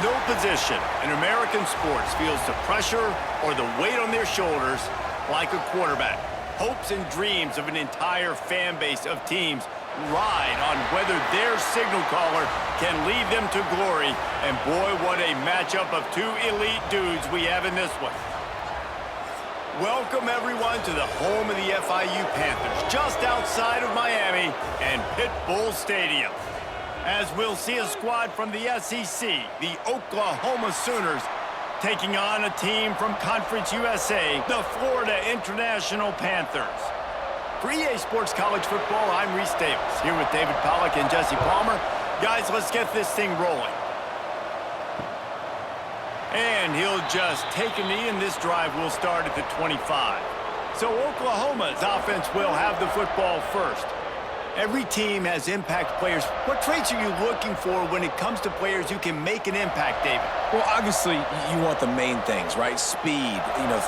No position in American sports feels the pressure or the weight on their shoulders like a quarterback. Hopes and dreams of an entire fan base of teams ride on whether their signal caller can lead them to glory. And boy, what a matchup of two elite dudes we have in this one. Welcome, everyone, to the home of the FIU Panthers, just outside of Miami and Pit Bull Stadium. As we'll see a squad from the SEC, the Oklahoma Sooners, taking on a team from Conference USA, the Florida International Panthers. For EA Sports College Football, I'm Reese Davis, here with David Pollack and Jesse Palmer. Guys, let's get this thing rolling. And he'll just take a knee, and this drive will start at the 25. So Oklahoma's offense will have the football first. Every team has impact players. What traits are you looking for when it comes to players who can make an impact, David? Well, obviously, you want the main things, right? Speed,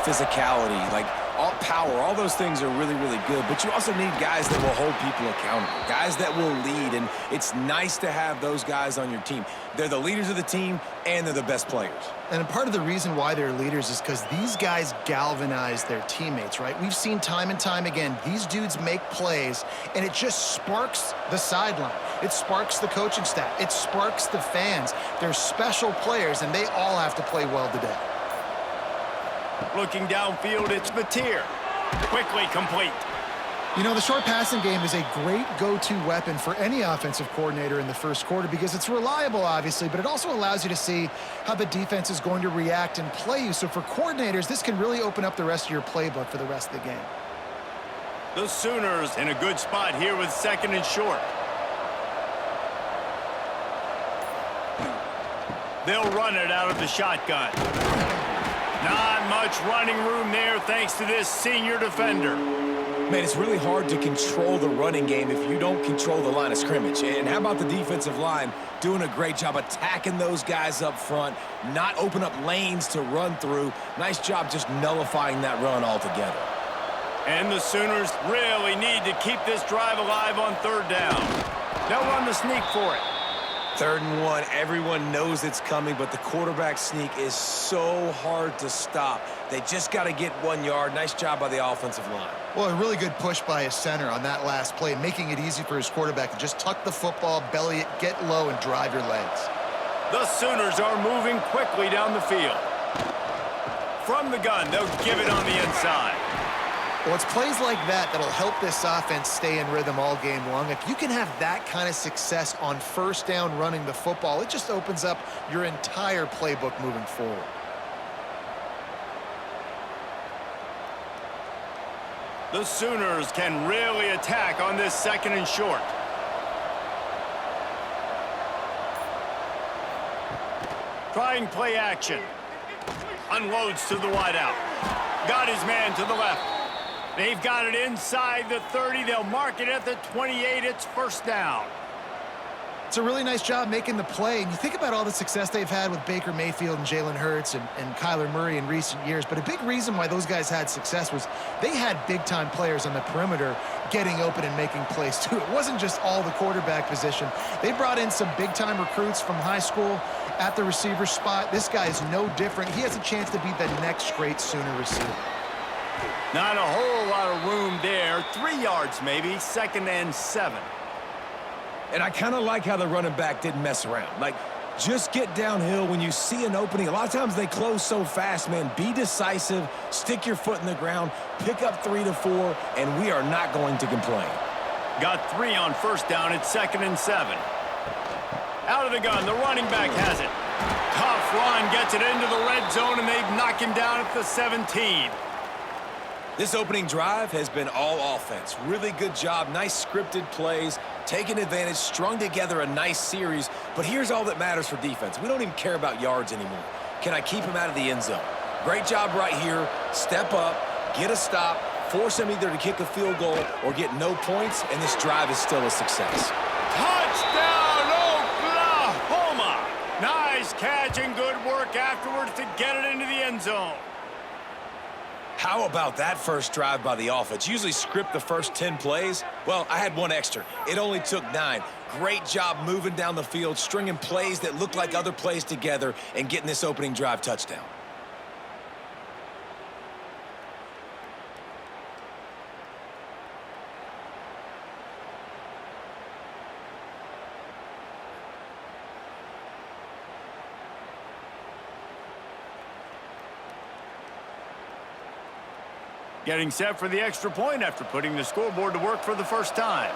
physicality, like all power, all those things are really, really good. But you also need guys that will hold people accountable, guys that will lead, and it's nice to have those guys on your team. They're the leaders of the team, and they're the best players. And part of the reason why they're leaders is because these guys galvanize their teammates, right? We've seen time and time again, these dudes make plays, and it just sparks the sideline. It sparks the coaching staff. It sparks the fans. They're special players, and they all have to play well today. Looking downfield, it's Mateer. Quickly complete. You know, the short passing game is a great go-to weapon for any offensive coordinator in the first quarter because it's reliable, obviously, but it also allows you to see how the defense is going to react and play you. So for coordinators, this can really open up the rest of your playbook for the rest of the game. The Sooners in a good spot here with second and short. They'll run it out of the shotgun. Not much running room there thanks to this senior defender. Man, it's really hard to control the running game if you don't control the line of scrimmage. And how about the defensive line doing a great job attacking those guys up front, not open up lanes to run through. Nice job just nullifying that run altogether. And the Sooners really need to keep this drive alive on third down. They'll run the sneak for it. 3rd and 1, everyone knows it's coming, but the quarterback sneak is so hard to stop. They just got to get 1 yard. Nice job by the offensive line. Well, a really good push by his center on that last play, making it easy for his quarterback to just tuck the football, belly it, get low, and drive your legs. The Sooners are moving quickly down the field. From the gun, they'll give it on the inside. Well, it's plays like that that'll help this offense stay in rhythm all game long. If you can have that kind of success on first down running the football, it just opens up your entire playbook moving forward. The Sooners can really attack on this second and short. Trying play action. Unloads to the wideout. Got his man to the left. They've got it inside the 30. They'll mark it at the 28. It's first down. It's a really nice job making the play. And you think about all the success they've had with Baker Mayfield and Jalen Hurts and Kyler Murray in recent years. But a big reason why those guys had success was they had big-time players on the perimeter getting open and making plays, too. It wasn't just all the quarterback position. They brought in some big-time recruits from high school at the receiver spot. This guy is no different. He has a chance to be the next great Sooner receiver. Not a whole lot of room there. 3 yards maybe, 2nd and 7. And I kind of like how the running back didn't mess around. Like, just get downhill when you see an opening. A lot of times they close so fast, man. Be decisive, stick your foot in the ground, pick up 3 to 4, and we are not going to complain. Got 3 on first down. It's 2nd and 7. Out of the gun, the running back has it. Tough run, gets it into the red zone, and they've knocked him down at the 17. This opening drive has been all offense. Really good job, nice scripted plays, taking advantage, strung together a nice series. But here's all that matters for defense. We don't even care about yards anymore. Can I keep him out of the end zone? Great job right here. Step up, get a stop, force him either to kick a field goal or get no points, and this drive is still a success. Touchdown, Oklahoma! Nice catch and good work afterwards to get it into the end zone. How about that first drive by the offense? Usually script the first 10 plays. Well, I had one extra. It only took 9. Great job moving down the field, stringing plays that look like other plays together, and getting this opening drive touchdown. Getting set for the extra point after putting the scoreboard to work for the first time.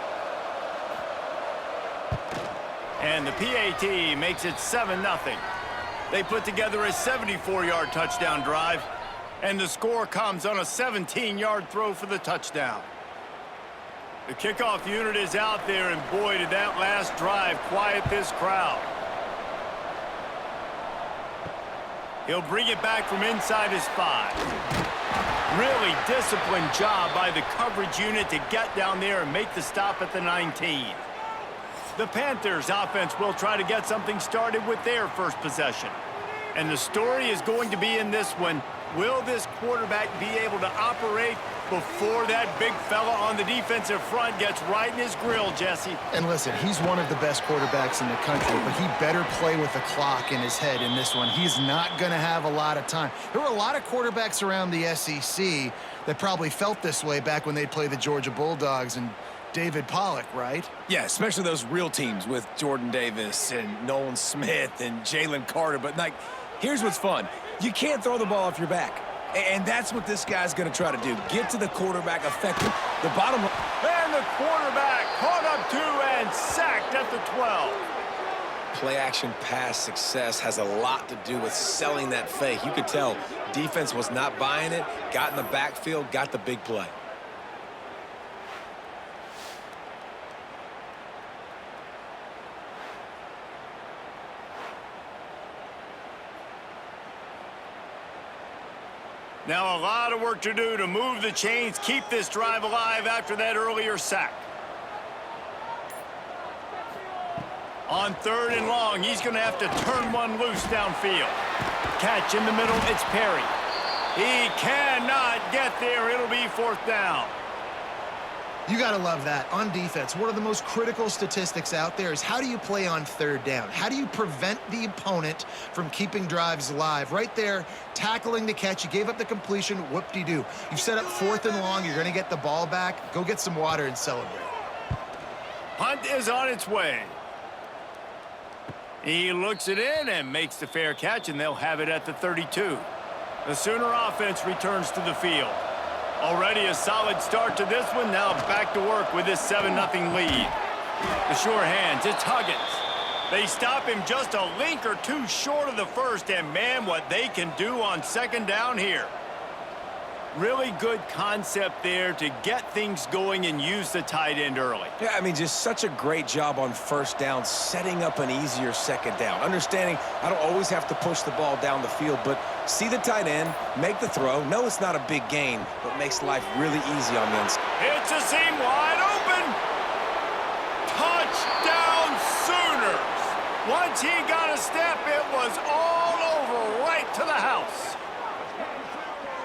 And the PAT makes it 7-0. They put together a 74-yard touchdown drive, and the score comes on a 17-yard throw for the touchdown. The kickoff unit is out there, and boy, did that last drive quiet this crowd. He'll bring it back from inside his 5. Really disciplined job by the coverage unit to get down there and make the stop at the 19. The Panthers offense will try to get something started with their first possession. And the story is going to be in this one. Will this quarterback be able to operate before that big fella on the defensive front gets right in his grill, Jesse? And listen, he's one of the best quarterbacks in the country, but he better play with the clock in his head in this one. He's not going to have a lot of time. There were a lot of quarterbacks around the SEC that probably felt this way back when they'd play the Georgia Bulldogs and David Pollock, right? Yeah, especially those real teams with Jordan Davis and Nolan Smith and Jalen Carter. But, like, here's what's fun. You can't throw the ball off your back. And that's what this guy's going to try to do. Get to the quarterback effective. The bottom line. And the quarterback caught up to and sacked at the 12. Play-action pass success has a lot to do with selling that fake. You could tell defense was not buying it, got in the backfield, got the big play. Now a lot of work to do to move the chains, keep this drive alive after that earlier sack. On 3rd and long, he's going to have to turn one loose downfield. Catch in the middle, it's Perry. He cannot get there. It'll be 4th down. You got to love that. On defense, one of the most critical statistics out there is how do you play on 3rd down? How do you prevent the opponent from keeping drives alive? Right there, tackling the catch. You gave up the completion. Whoop-de-doo. You've set up 4th and long. You're going to get the ball back. Go get some water and celebrate. Punt is on its way. He looks it in and makes the fair catch, and they'll have it at the 32. The Sooner offense returns to the field. Already a solid start to this one. Now back to work with this 7-0 lead. The sure hands, it's Huggins. They stop him just a link or two short of the first, and man, what they can do on 2nd down here. Really good concept there to get things going and use the tight end early. Yeah, I mean, just such a great job on 1st down, setting up an easier 2nd down. Understanding I don't always have to push the ball down the field, but see the tight end, make the throw. No, it's not a big gain, but makes life really easy on the inside. It's a seam wide open. Touchdown Sooners. Once he got a step, it was all over right to the house.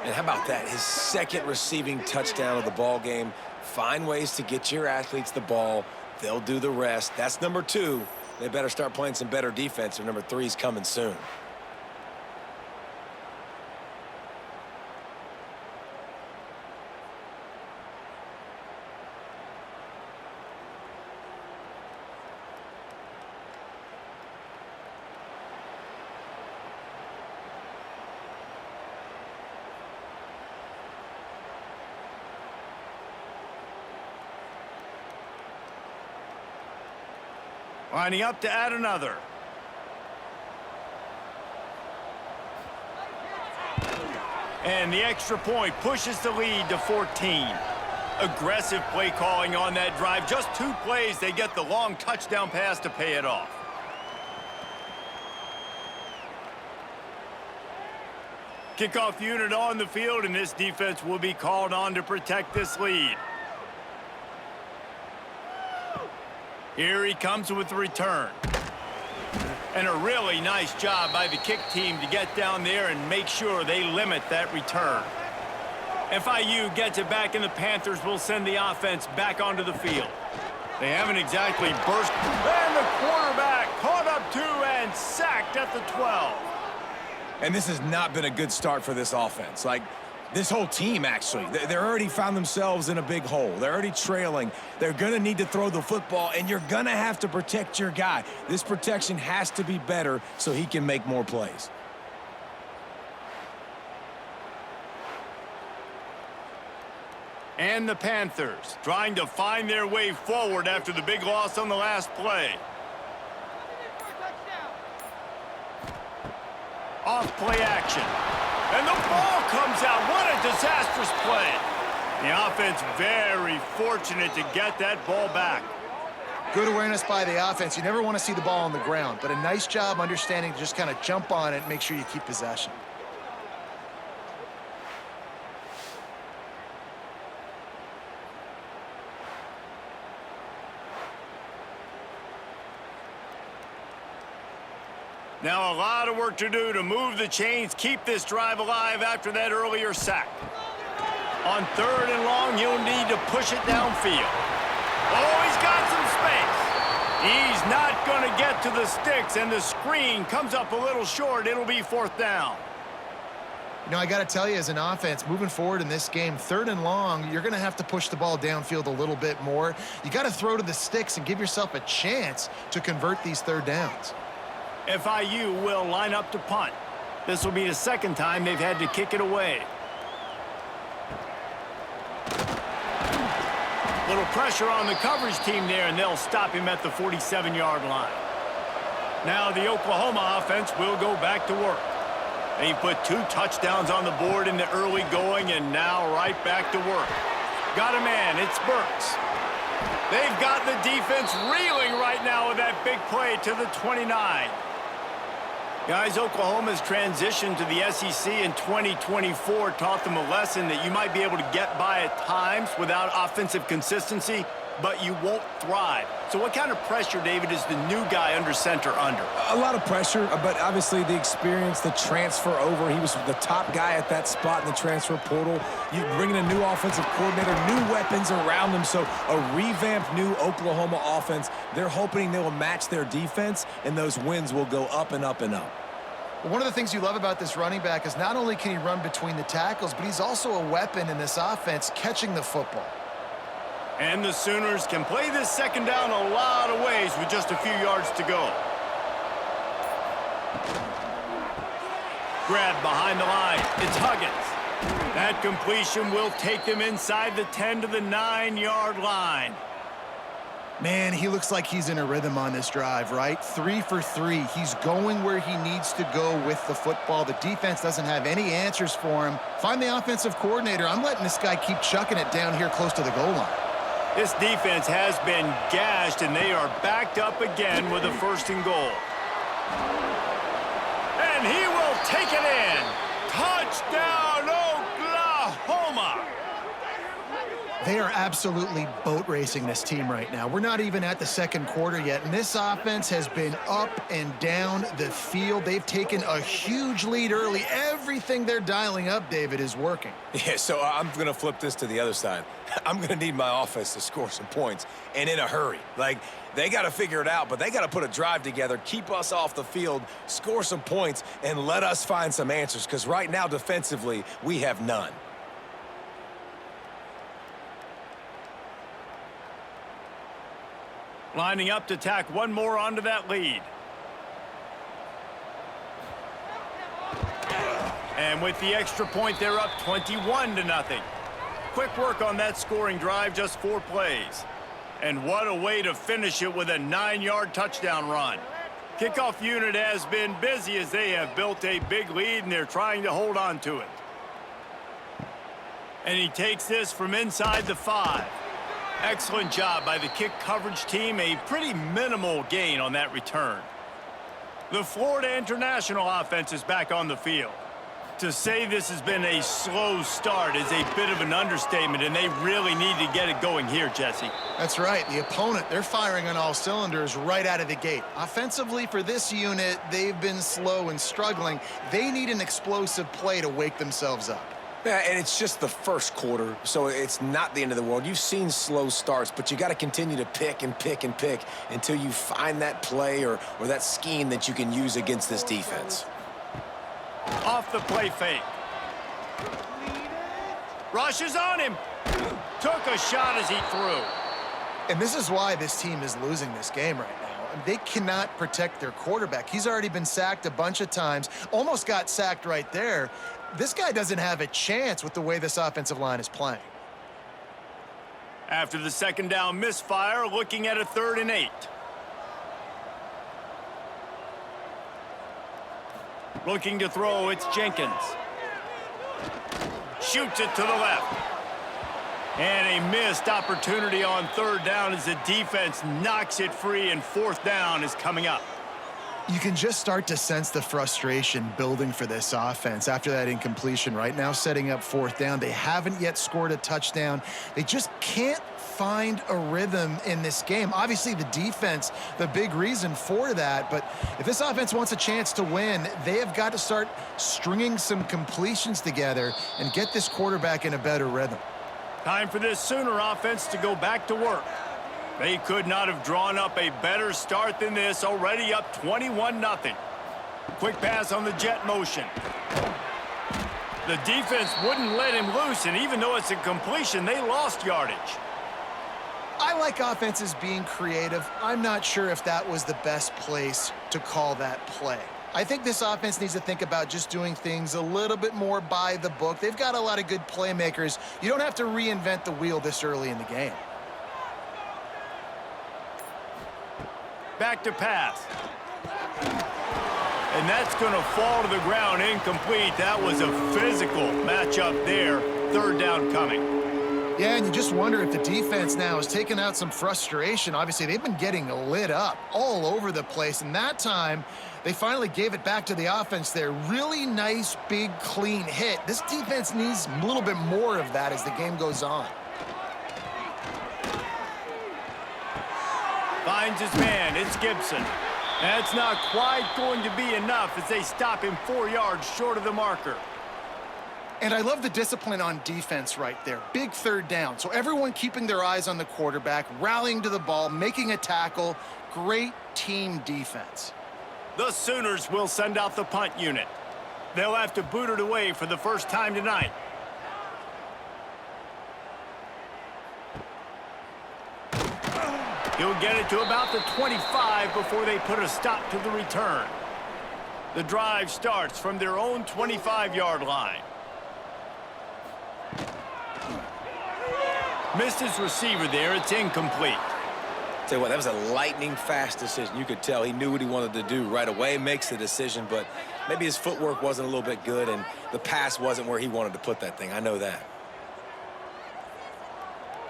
And how about that? His 2nd receiving touchdown of the ball game. Find ways to get your athletes the ball. They'll do the rest. That's number 2. They better start playing some better defense, or number 3's coming soon. Lining up to add another. And the extra point pushes the lead to 14. Aggressive play calling on that drive. Just 2 plays, they get the long touchdown pass to pay it off. Kickoff unit on the field, and this defense will be called on to protect this lead. Here he comes with the return. And a really nice job by the kick team to get down there and make sure they limit that return. FIU gets it back, and the Panthers will send the offense back onto the field. They haven't exactly burst. And the quarterback caught up to and sacked at the 12. And this has not been a good start for this offense. Like, this whole team, actually. They're already found themselves in a big hole. They're already trailing. They're going to need to throw the football, and you're going to have to protect your guy. This protection has to be better so he can make more plays. And the Panthers trying to find their way forward after the big loss on the last play. Off play action. And the ball comes out. What a disastrous play. The offense very fortunate to get that ball back. Good awareness by the offense. You never want to see the ball on the ground, but a nice job understanding to just kind of jump on it and make sure you keep possession. Now a lot of work to do to move the chains, keep this drive alive after that earlier sack. On 3rd and long, he'll need to push it downfield. Oh, he's got some space. He's not going to get to the sticks, and the screen comes up a little short. It'll be 4th down. You know, I got to tell you, as an offense, moving forward in this game, 3rd and long, you're going to have to push the ball downfield a little bit more. You got to throw to the sticks and give yourself a chance to convert these 3rd downs. FIU will line up to punt. This will be the 2nd time they've had to kick it away. Little pressure on the coverage team there, and they'll stop him at the 47-yard line. Now the Oklahoma offense will go back to work. They put 2 touchdowns on the board in the early going, and now right back to work. Got a man, it's Burks. They've got the defense reeling right now with that big play to the 29. Guys, Oklahoma's transition to the SEC in 2024 taught them a lesson that you might be able to get by at times without offensive consistency, but you won't thrive. So what kind of pressure, David, is the new guy under center under? A lot of pressure, but obviously the experience, the transfer over. He was the top guy at that spot in the transfer portal. You bring in a new offensive coordinator, new weapons around him, so a revamped new Oklahoma offense. They're hoping they will match their defense, and those wins will go up and up and up. One of the things you love about this running back is not only can he run between the tackles, but he's also a weapon in this offense catching the football. And the Sooners can play this 2nd down a lot of ways with just a few yards to go. Grab behind the line. It's Huggins. That completion will take them inside the 10 to the 9-yard line. Man, he looks like he's in a rhythm on this drive, right? 3 for 3. He's going where he needs to go with the football. The defense doesn't have any answers for him. Find the offensive coordinator. I'm letting this guy keep chucking it down here close to the goal line. This defense has been gashed, and they are backed up again with a 1st and goal. And he will take it in. Touchdown, Oklahoma! They are absolutely boat racing this team right now. We're not even at the 2nd quarter yet, and this offense has been up and down the field. They've taken a huge lead early. Everything they're dialing up, David, is working. Yeah, so I'm going to flip this to the other side. I'm going to need my offense to score some points, and in a hurry. Like, they got to figure it out, but they got to put a drive together, keep us off the field, score some points, and let us find some answers, because right now, defensively, we have none. Lining up to tack one more onto that lead. And with the extra point, they're up 21-0. Quick work on that scoring drive, just 4 plays. And what a way to finish it with a 9-yard touchdown run. Kickoff unit has been busy as they have built a big lead, and they're trying to hold on to it. And he takes this from inside the 5. Excellent job by the kick coverage team. A pretty minimal gain on that return. The Florida International offense is back on the field. To say this has been a slow start is a bit of an understatement, and they really need to get it going here, Jesse. That's right. The opponent, they're firing on all cylinders right out of the gate. Offensively, for this unit, they've been slow and struggling. They need an explosive play to wake themselves up. Yeah, and it's just the first quarter, so it's not the end of the world. You've seen slow starts, but you got to continue to pick and pick and pick until you find that play or that scheme that you can use against this defense. Off the play fake. Rushes on him. Took a shot as he threw. And this is why this team is losing this game right now. They cannot protect their quarterback. He's already been sacked a bunch of times, almost got sacked right there. This guy doesn't have a chance with the way this offensive line is playing. After the second down misfire, looking at a 3rd and 8. Looking to throw, it's Jenkins. Shoots it to the left. And a missed opportunity on 3rd down as the defense knocks it free, and 4th down is coming up. You can just start to sense the frustration building for this offense after that incompletion. Right now, setting up 4th down. They haven't yet scored a touchdown. They just can't find a rhythm in this game. Obviously, the defense, the big reason for that. But if this offense wants a chance to win, they have got to start stringing some completions together and get this quarterback in a better rhythm. Time for this Sooner offense to go back to work. They could not have drawn up a better start than this, already up 21-0. Quick pass on the jet motion. The defense wouldn't let him loose, and even though it's a completion, they lost yardage. I like offenses being creative. I'm not sure if that was the best place to call that play. I think this offense needs to think about just doing things a little bit more by the book. They've got a lot of good playmakers. You don't have to reinvent the wheel this early in the game. Back to pass. And that's going to fall to the ground incomplete. That was a physical matchup there. 3rd down coming. Yeah, and you just wonder if the defense now has taken out some frustration. Obviously, they've been getting lit up all over the place, and that time they finally gave it back to the offense there. Really nice, big, clean hit. This defense needs a little bit more of that as the game goes on. Finds his man. It's Gibson. That's not quite going to be enough as they stop him 4 yards short of the marker. And I love the discipline on defense right there. Big 3rd down. So everyone keeping their eyes on the quarterback, rallying to the ball, making a tackle. Great team defense. The Sooners will send out the punt unit. They'll have to boot it away for the first time tonight. He'll get it to about the 25 before they put a stop to the return. The drive starts from their own 25-yard line. Missed his receiver there. It's incomplete. Tell you what, that was a lightning-fast decision. You could tell he knew what he wanted to do right away, makes the decision, but maybe his footwork wasn't a little bit good, and the pass wasn't where he wanted to put that thing. I know that.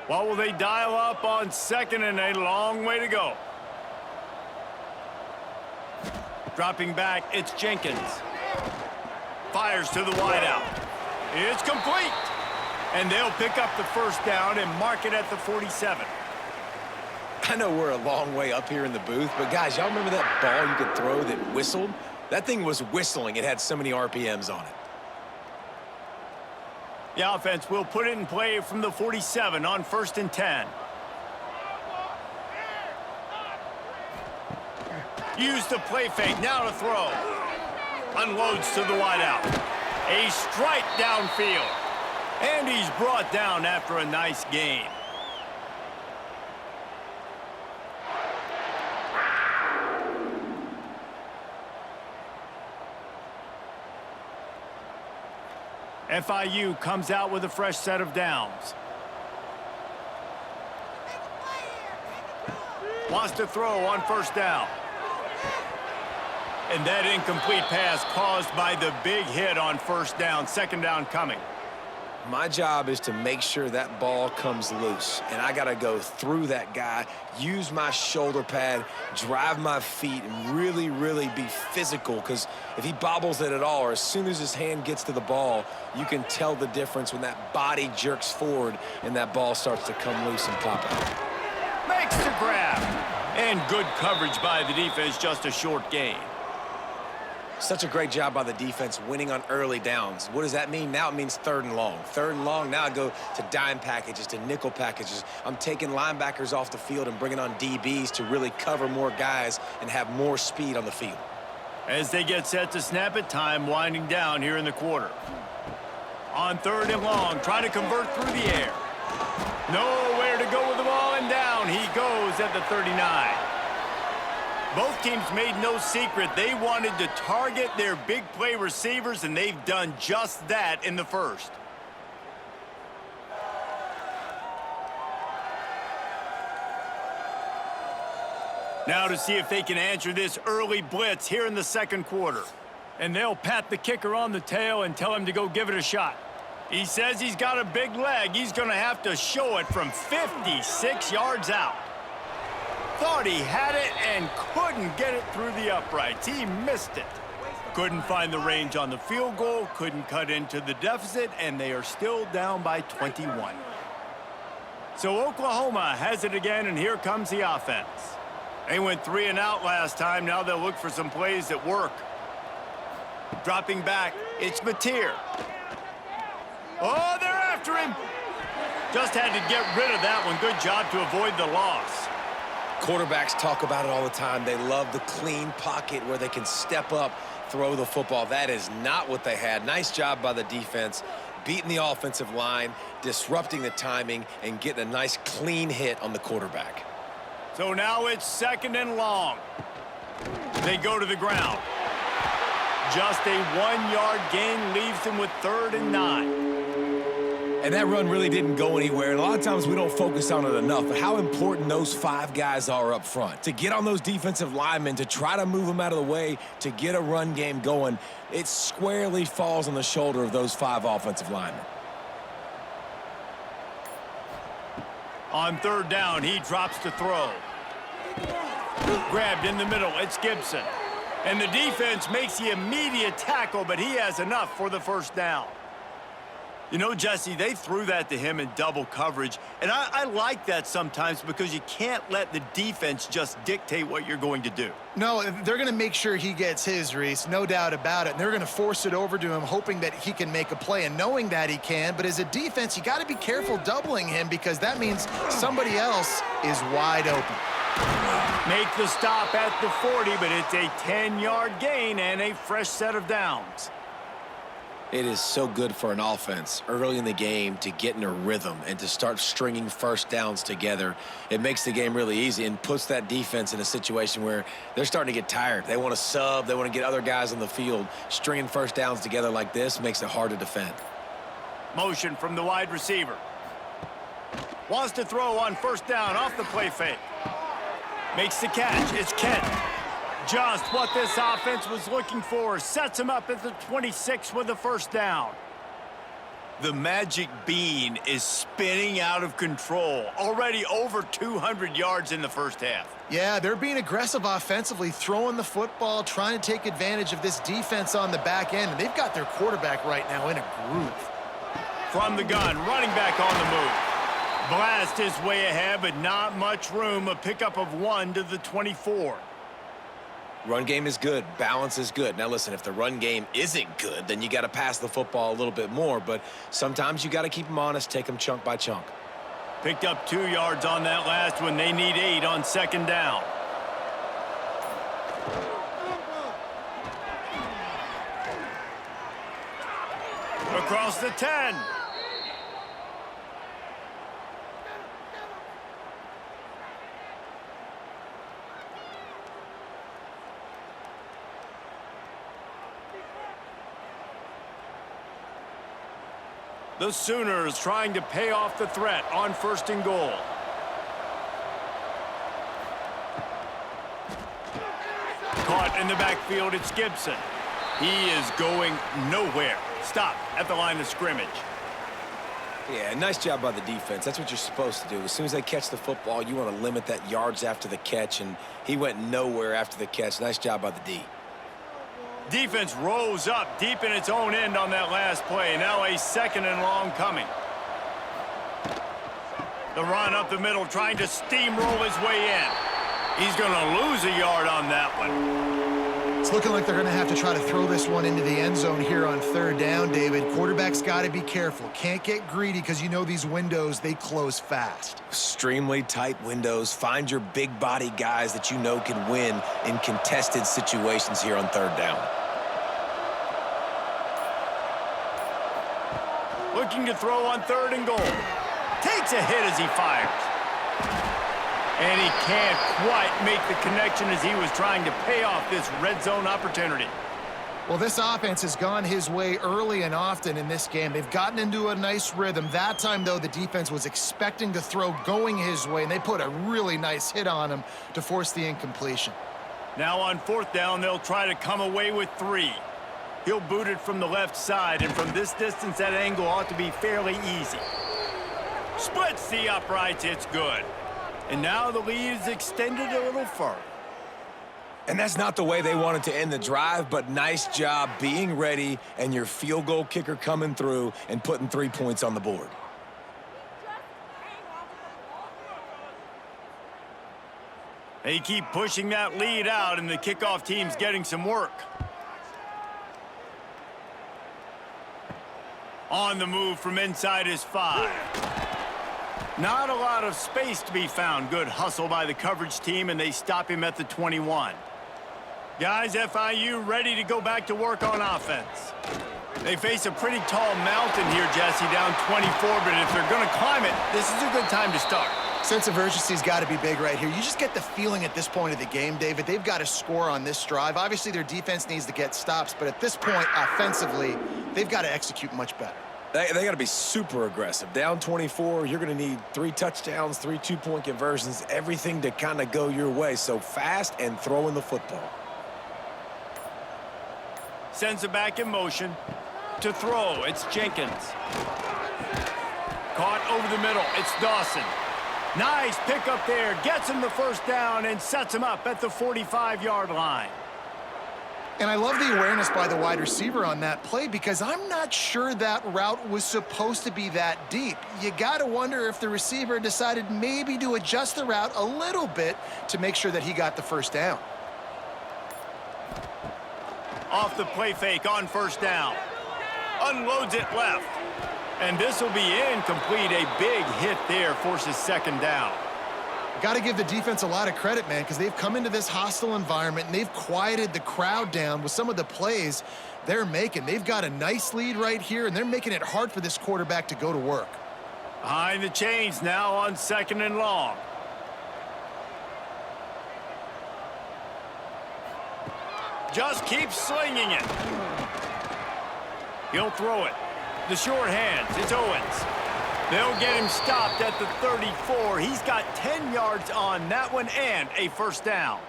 What will they dial up on 2nd and a long way to go? Dropping back, it's Jenkins. Fires to the wideout. It's complete. And they'll pick up the 1st down and mark it at the 47. I know we're a long way up here in the booth, but guys, y'all remember that ball you could throw that whistled? That thing was whistling. It had so many RPMs on it. The offense will put it in play from the 47 on 1st and 10. Use the play fake, now to throw. Unloads to the wideout. A strike downfield. And he's brought down after a nice gain. FIU comes out with a fresh set of downs. Wants to throw on 1st down. And that incomplete pass caused by the big hit on 1st down. 2nd down coming. My job is to make sure that ball comes loose, and I got to go through that guy, use my shoulder pad, drive my feet, and really, really be physical, because if he bobbles it at all, or as soon as his hand gets to the ball, you can tell the difference when that body jerks forward and that ball starts to come loose and pop out. Makes the grab. And good coverage by the defense, just a short gain. Such a great job by the defense winning on early downs. What does that mean? Now it means 3rd and long. 3rd and long, now I go to dime packages, to nickel packages. I'm taking linebackers off the field and bringing on DBs to really cover more guys and have more speed on the field. As they get set to snap it, time winding down here in the quarter. On 3rd and long, trying to convert through the air. Nowhere to go with the ball, and down he goes at the 39. Both teams made no secret they wanted to target their big play receivers, and they've done just that in the first. Now to see if they can answer this early blitz here in the 2nd quarter. And they'll pat the kicker on the tail and tell him to go give it a shot. He says he's got a big leg. He's going to have to show it from 56 yards out. Thought he had it and couldn't get it through the uprights. He missed it. Couldn't find the range on the field goal, couldn't cut into the deficit, and they are still down by 21. So Oklahoma has it again, and here comes the offense. They went 3 and out last time. Now they'll look for some plays that work. Dropping back, it's Mateer. Oh, they're after him. Just had to get rid of that one. Good job to avoid the loss. Quarterbacks talk about it all the time. They love the clean pocket where they can step up, throw the football. That is not what they had. Nice job by the defense, beating the offensive line, disrupting the timing, and getting a nice clean hit on the quarterback. So now it's 2nd and long. They go to the ground. Just a 1-yard gain leaves them with 3rd and 9. And that run really didn't go anywhere. And a lot of times we don't focus on it enough, but how important those 5 guys are up front. To get on those defensive linemen, to try to move them out of the way, to get a run game going, it squarely falls on the shoulder of those 5 offensive linemen. On 3rd down, he drops to throw. Grabbed in the middle, it's Gibson. And the defense makes the immediate tackle, but he has enough for the 1st down. You know, Jesse, they threw that to him in double coverage, and I like that sometimes because you can't let the defense just dictate what you're going to do. No, they're going to make sure he gets his, Reese, no doubt about it. And they're going to force it over to him, hoping that he can make a play and knowing that he can. But as a defense, you got to be careful doubling him because that means somebody else is wide open. Make the stop at the 40, but it's a 10-yard gain and a fresh set of downs. It is so good for an offense early in the game to get in a rhythm and to start stringing 1st downs together. It makes the game really easy and puts that defense in a situation where they're starting to get tired. They want to sub. They want to get other guys on the field. Stringing 1st downs together like this makes it hard to defend. Motion from the wide receiver. Wants to throw on 1st down off the play fake. Makes the catch. It's Kent. Just what this offense was looking for. Sets him up at the 26 with the 1st down. The magic bean is spinning out of control. Already over 200 yards in the 1st half. Yeah, they're being aggressive offensively, throwing the football, trying to take advantage of this defense on the back end. And they've got their quarterback right now in a groove. From the gun, running back on the move. Blast his way ahead, but not much room. A pickup of 1 to the 24. Run game is good. Balance is good. Now, listen, if the run game isn't good, then you got to pass the football a little bit more. But sometimes you got to keep them honest, take them chunk by chunk. Picked up 2 yards on that last one. They need 8 on 2nd down. Across the 10. The Sooners trying to pay off the threat on 1st and goal. Caught in the backfield, it's Gibson. He is going nowhere. Stop at the line of scrimmage. Yeah, nice job by the defense. That's what you're supposed to do. As soon as they catch the football, you want to limit that yards after the catch, and he went nowhere after the catch. Nice job by the D. Defense rose up deep in its own end on that last play. Now a 2nd and long coming. The run up the middle, trying to steamroll his way in. He's going to lose a yard on that one. It's looking like they're going to have to try to throw this one into the end zone here on third down, David. Quarterback's got to be careful. Can't get greedy because you know these windows, they close fast. Extremely tight windows. Find your big body guys that you know can win in contested situations here on third down. Looking to throw on 3rd and goal. Takes a hit as he fires. And he can't quite make the connection as he was trying to pay off this red zone opportunity. Well, this offense has gone his way early and often in this game. They've gotten into a nice rhythm. That time, though, the defense was expecting to throw going his way, and they put a really nice hit on him to force the incompletion. Now on 4th down, they'll try to come away with 3. He'll boot it from the left side, and from this distance, that angle ought to be fairly easy. Splits the uprights, it's good. And now the lead is extended a little further. And that's not the way they wanted to end the drive, but nice job being ready and your field goal kicker coming through and putting 3 points on the board. They keep pushing that lead out, and the kickoff team's getting some work. On the move from inside his 5. Not a lot of space to be found. Good hustle by the coverage team, and they stop him at the 21. Guys, FIU ready to go back to work on offense. They face a pretty tall mountain here, Jesse, down 24, but if they're going to climb it, this is a good time to start. Sense of urgency's got to be big right here. You just get the feeling at this point of the game, David, they've got to score on this drive. Obviously, their defense needs to get stops, but at this point, offensively, they've got to execute much better. They got to be super aggressive. Down 24, you're going to need 3 touchdowns, 3 two-point conversions, everything to kind of go your way. So fast and throwing the football. Sends it back in motion. To throw, it's Jenkins. Caught over the middle, it's Dawson. Nice pickup there, gets him the first down and sets him up at the 45-yard line. And I love the awareness by the wide receiver on that play because I'm not sure that route was supposed to be that deep. You got to wonder if the receiver decided maybe to adjust the route a little bit to make sure that he got the first down. Off the play fake on 1st down. Unloads it left. And this will be incomplete. A big hit there forces 2nd down. Got to give the defense a lot of credit, man, because they've come into this hostile environment and they've quieted the crowd down with some of the plays they're making. They've got a nice lead right here, and they're making it hard for this quarterback to go to work. Behind the chains now on 2nd and long. Just keeps slinging it. He'll throw it. The short hands, it's Owens. They'll get him stopped at the 34. He's got 10 yards on that one and a 1st down.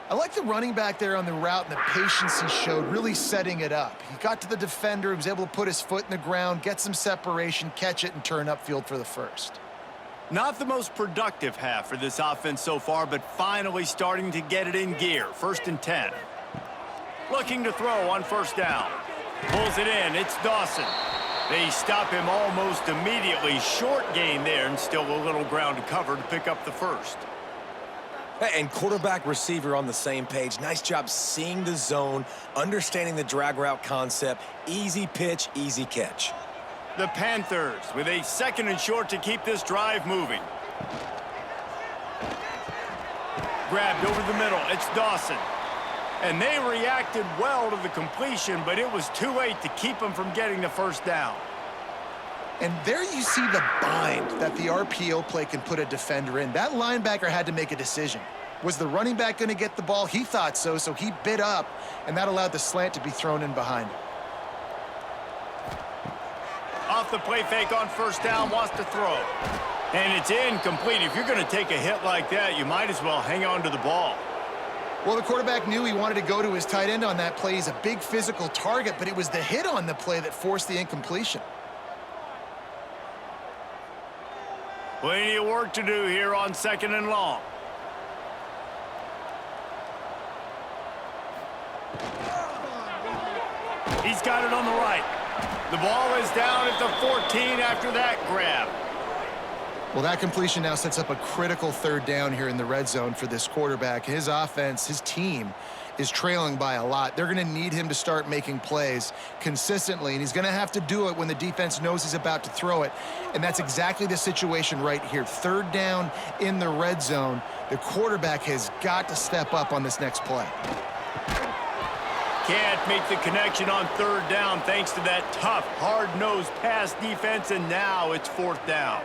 I like the running back there on the route and the patience he showed, really setting it up. He got to the defender, he was able to put his foot in the ground, get some separation, catch it, and turn upfield for the first. Not the most productive half for this offense so far, but finally starting to get it in gear. 1st and 10. Looking to throw on 1st down. Pulls it in, it's Dawson. They stop him almost immediately. Short gain there and still a little ground to cover to pick up the first. And quarterback receiver on the same page. Nice job seeing the zone, understanding the drag route concept. Easy pitch, easy catch. The Panthers with a 2nd and short to keep this drive moving. Grabbed over the middle, it's Dawson. And they reacted well to the completion, but it was too late to keep them from getting the 1st down. And there you see the bind that the RPO play can put a defender in. That linebacker had to make a decision. Was the running back going to get the ball? He thought so, so he bit up, and that allowed the slant to be thrown in behind him. Off the play fake on 1st down, wants to throw. And it's incomplete. If you're going to take a hit like that, you might as well hang on to the ball. Well, the quarterback knew he wanted to go to his tight end on that play. He's a big physical target, but it was the hit on the play that forced the incompletion. Plenty of work to do here on 2nd and long. He's got it on the right. The ball is down at the 14 after that grab. Well, that completion now sets up a critical third down here in the red zone for this quarterback. His offense, his team, is trailing by a lot. They're going to need him to start making plays consistently, and he's going to have to do it when the defense knows he's about to throw it. And that's exactly the situation right here. Third down in the red zone. The quarterback has got to step up on this next play. Can't make the connection on third down thanks to that tough, hard-nosed pass defense, and now it's fourth down.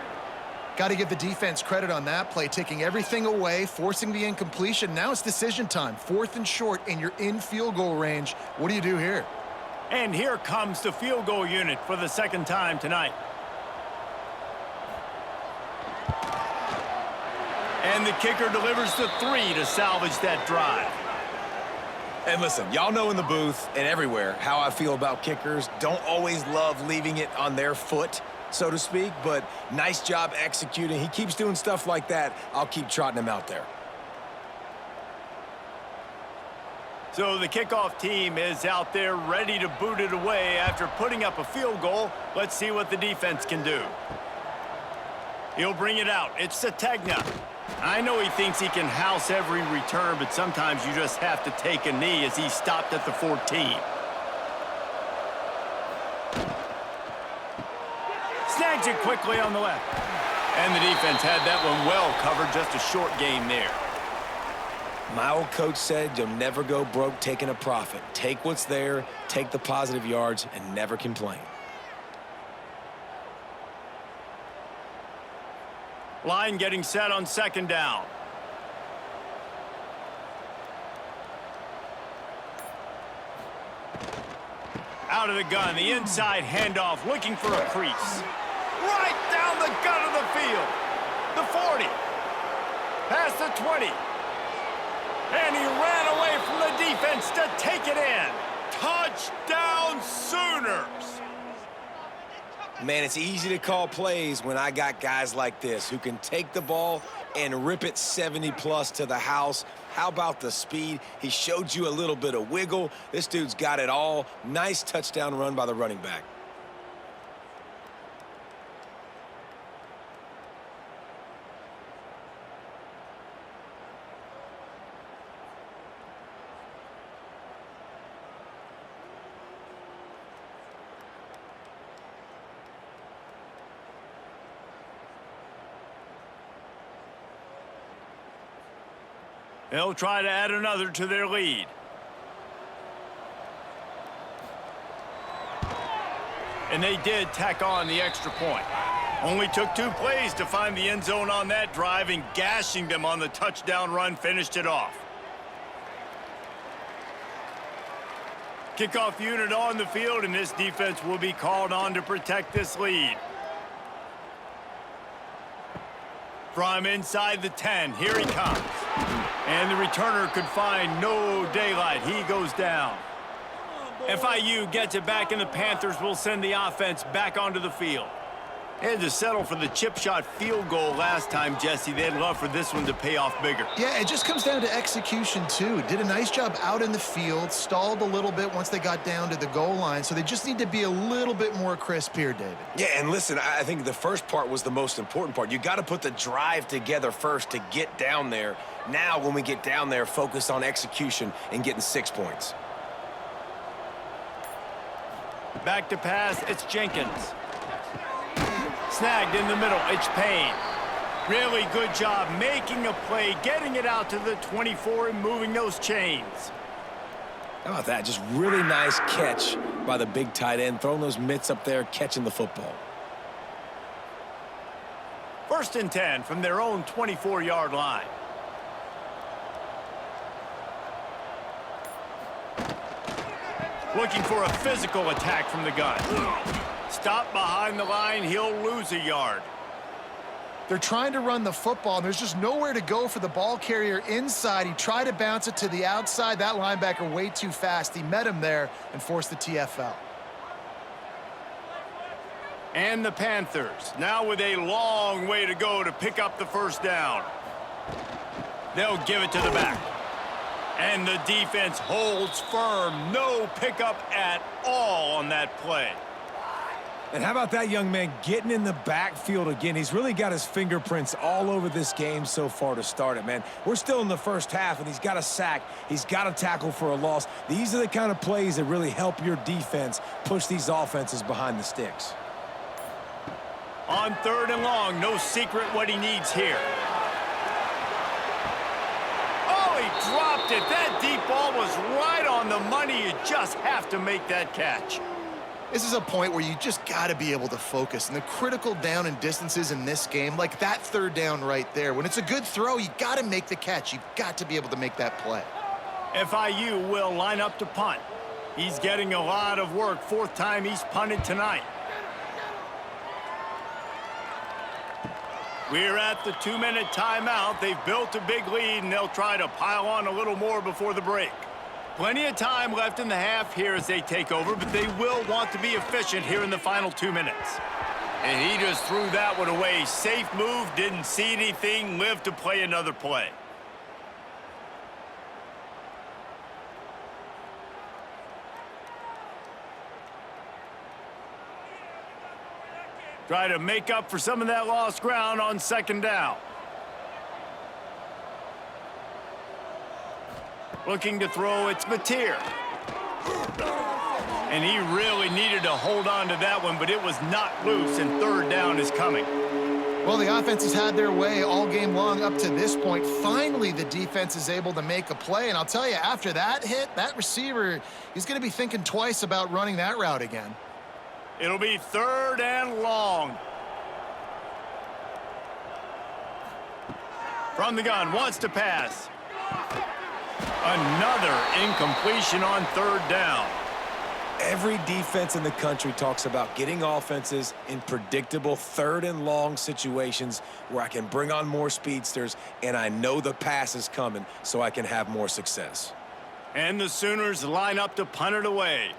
Got to give the defense credit on that play, taking everything away, forcing the incompletion. Now it's decision time. Fourth and short, and you're in field goal range. What do you do here? And here comes the field goal unit for the second time tonight. And the kicker delivers the 3 to salvage that drive. And listen, y'all know in the booth and everywhere how I feel about kickers. Don't always love leaving it on their foot, so to speak, but nice job executing. He keeps doing stuff like that. I'll keep trotting him out there. So the kickoff team is out there ready to boot it away after putting up a field goal. Let's see what the defense can do. He'll bring it out. It's Sategna. I know he thinks he can house every return, but sometimes you just have to take a knee as he stopped at the 14. Snags it quickly on the left. And the defense had that one well covered, just a short gain there. My old coach said you'll never go broke taking a profit. Take what's there, take the positive yards, and never complain. Line getting set on second down. Out of the gun, the inside handoff, looking for a crease. Right down the gut of the field. The 40. Past the 20. And he ran away from the defense to take it in. Touchdown Sooners! Man, it's easy to call plays when I got guys like this who can take the ball and rip it 70-plus to the house. How about the speed? He showed you a little bit of wiggle. This dude's got it all. Nice touchdown run by the running back. They'll try to add another to their lead. And they did tack on the extra point. Only took 2 plays to find the end zone on that drive, and gashing them on the touchdown run finished it off. Kickoff unit on the field, and this defense will be called on to protect this lead. From inside the 10, here he comes. And the returner could find no daylight. He goes down. FIU gets it back, and the Panthers will send the offense back onto the field. They had to settle for the chip shot field goal last time, Jesse. They'd love for this one to pay off bigger. Yeah, it just comes down to execution, too. Did a nice job out in the field, stalled a little bit once they got down to the goal line, so they just need to be a little bit more crisp here, David. Yeah, and listen, I think the first part was the most important part. You got to put the drive together first to get down there. Now, when we get down there, focus on execution and getting 6 points. Back to pass, it's Jenkins. Snagged in the middle, it's Payne. Really good job making a play, getting it out to the 24 and moving those chains. How about that? Just really nice catch by the big tight end, throwing those mitts up there, catching the football. 1st and 10 from their own 24-yard line. Looking for a physical attack from the gun. Stop behind the line, he'll lose a yard. They're trying to run the football, and there's just nowhere to go for the ball carrier inside. He tried to bounce it to the outside. That linebacker way too fast. He met him there and forced the TFL. And the Panthers, now with a long way to go to pick up the first down. They'll give it to the back. And the defense holds firm. No pickup at all on that play. And how about that young man getting in the backfield again? He's really got his fingerprints all over this game so far to start it, man. We're still in the first half, and he's got a sack. He's got a tackle for a loss. These are the kind of plays that really help your defense push these offenses behind the sticks. On 3rd and long, no secret what he needs here. Oh, he dropped it. That deep ball was right on the money. You just have to make that catch. This is a point where you just got to be able to focus. And the critical down and distances in this game, like that 3rd down right there, when it's a good throw, you got to make the catch. You've got to be able to make that play. FIU will line up to punt. He's getting a lot of work. 4th time he's punted tonight. We're at the 2-minute timeout. They've built a big lead, and they'll try to pile on a little more before the break. Plenty of time left in the half here as they take over, but they will want to be efficient here in the final 2 minutes. And he just threw that one away. Safe move, didn't see anything, lived to play another play. Try to make up for some of that lost ground on 2nd down. Looking to throw, it's Mateer. And he really needed to hold on to that one, but it was not loose, and 3rd down is coming. Well, the offense has had their way all game long up to this point. Finally, the defense is able to make a play. And I'll tell you, after that hit, that receiver, he's going to be thinking twice about running that route again. It'll be 3rd and long. From the gun, wants to pass. Another incompletion on 3rd down. Every defense in the country talks about getting offenses in predictable 3rd and long situations where I can bring on more speedsters and I know the pass is coming so I can have more success. And the Sooners line up to punt it away.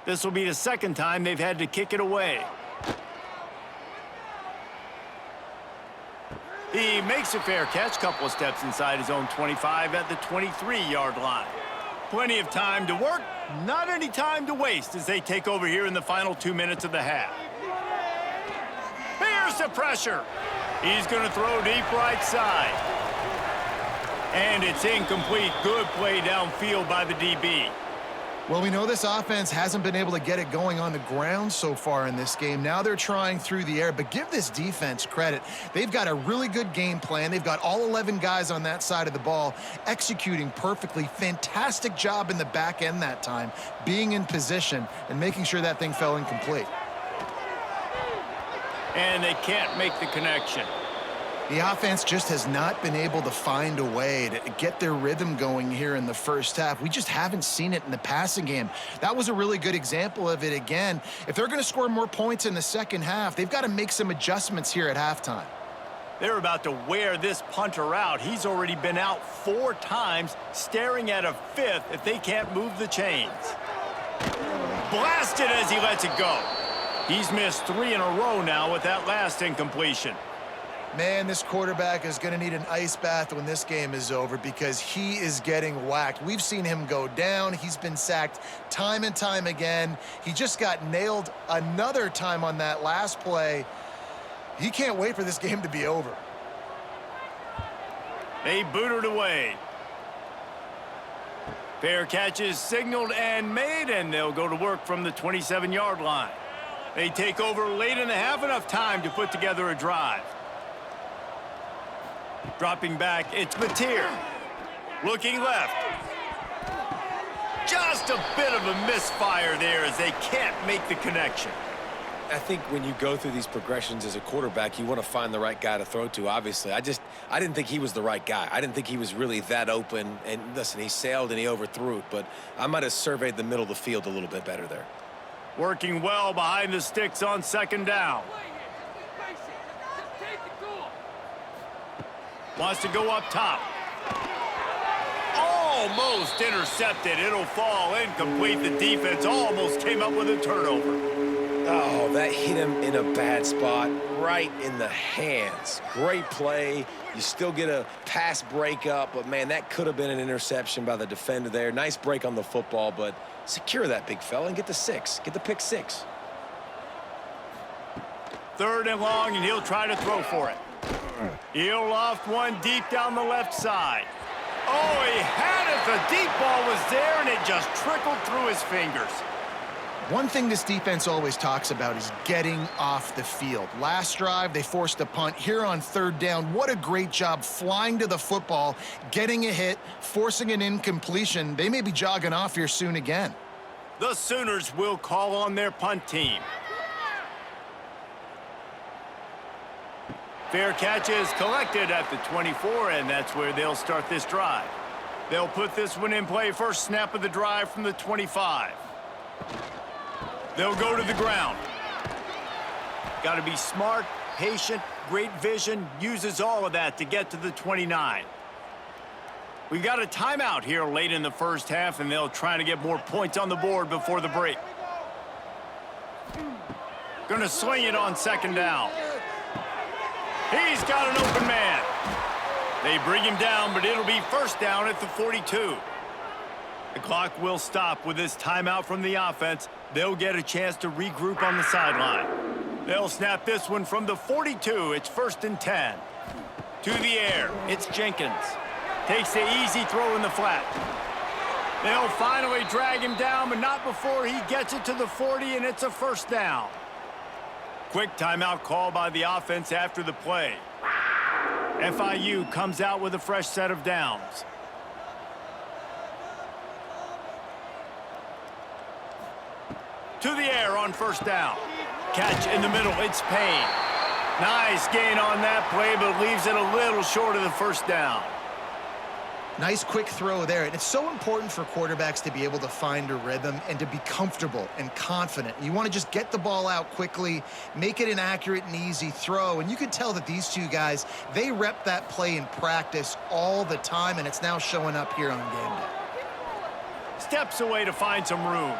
This will be the 2nd time they've had to kick it away. He makes a fair catch, couple of steps inside his own 25 at the 23-yard line. Plenty of time to work, not any time to waste as they take over here in the final 2 minutes of the half. Here's the pressure. He's going to throw deep right side. And it's incomplete. Good play downfield by the DB. Well, we know this offense hasn't been able to get it going on the ground so far in this game. Now they're trying through the air, but give this defense credit. They've got a really good game plan. They've got all 11 guys on that side of the ball executing perfectly. Fantastic job in the back end that time, being in position and making sure that thing fell incomplete. And they can't make the connection. The offense just has not been able to find a way to get their rhythm going here in the first half. We just haven't seen it in the passing game. That was a really good example of it again. If they're going to score more points in the second half, they've got to make some adjustments here at halftime. They're about to wear this punter out. He's already been out 4 times, staring at a 5th if they can't move the chains. Blasted as he lets it go. He's missed 3 in a row now with that last incompletion. Man, this quarterback is going to need an ice bath when this game is over because he is getting whacked. We've seen him go down. He's been sacked time and time again. He just got nailed another time on that last play. He can't wait for this game to be over. They boot it away. Fair catch is signaled and made, and they'll go to work from the 27-yard line. They take over late in the half, enough time to put together a drive. Dropping back, it's Mateer. Looking left. Just a bit of a misfire there as they can't make the connection. I think when you go through these progressions as a quarterback, you want to find the right guy to throw to, obviously. I didn't think he was the right guy. I didn't think he was really that open. And listen, he sailed and he overthrew it, but I might have surveyed the middle of the field a little bit better there. Working well behind the sticks on 2nd down. Wants to go up top. Almost intercepted. It'll fall incomplete. The defense almost came up with a turnover. Oh, that hit him in a bad spot, right in the hands. Great play. You still get a pass breakup, but, man, that could have been an interception by the defender there. Nice break on the football, but secure that big fella and get the 6. Get the pick 6. 3rd and long, and he'll try to throw for it. He'll loft one deep down the left side. Oh, he had it. The deep ball was there, and it just trickled through his fingers. One thing this defense always talks about is getting off the field. Last drive, they forced a punt. Here on 3rd down, what a great job flying to the football, getting a hit, forcing an incompletion. They may be jogging off here soon again. The Sooners will call on their punt team. Fair catch is collected at the 24, and that's where they'll start this drive. They'll put this one in play first snap of the drive from the 25. They'll go to the ground. Got to be smart, patient, great vision, uses all of that to get to the 29. We've got a timeout here late in the first half, and they'll try to get more points on the board before the break. Gonna sling it on 2nd down. He's got an open man. They bring him down, but it'll be 1st down at the 42. The clock will stop with this timeout from the offense. They'll get a chance to regroup on the sideline. They'll snap this one from the 42. It's 1st and 10. To the air, it's Jenkins. Takes the easy throw in the flat. They'll finally drag him down, but not before he gets it to the 40, and it's a 1st down. Quick timeout call by the offense after the play. FIU comes out with a fresh set of downs. To the air on 1st down. Catch in the middle, it's Payne. Nice gain on that play, but leaves it a little short of the 1st down. Nice quick throw there. And it's so important for quarterbacks to be able to find a rhythm and to be comfortable and confident. You want to just get the ball out quickly, make it an accurate and easy throw. And you can tell that these two guys, they rep that play in practice all the time, and it's now showing up here on game day. Steps away to find some room.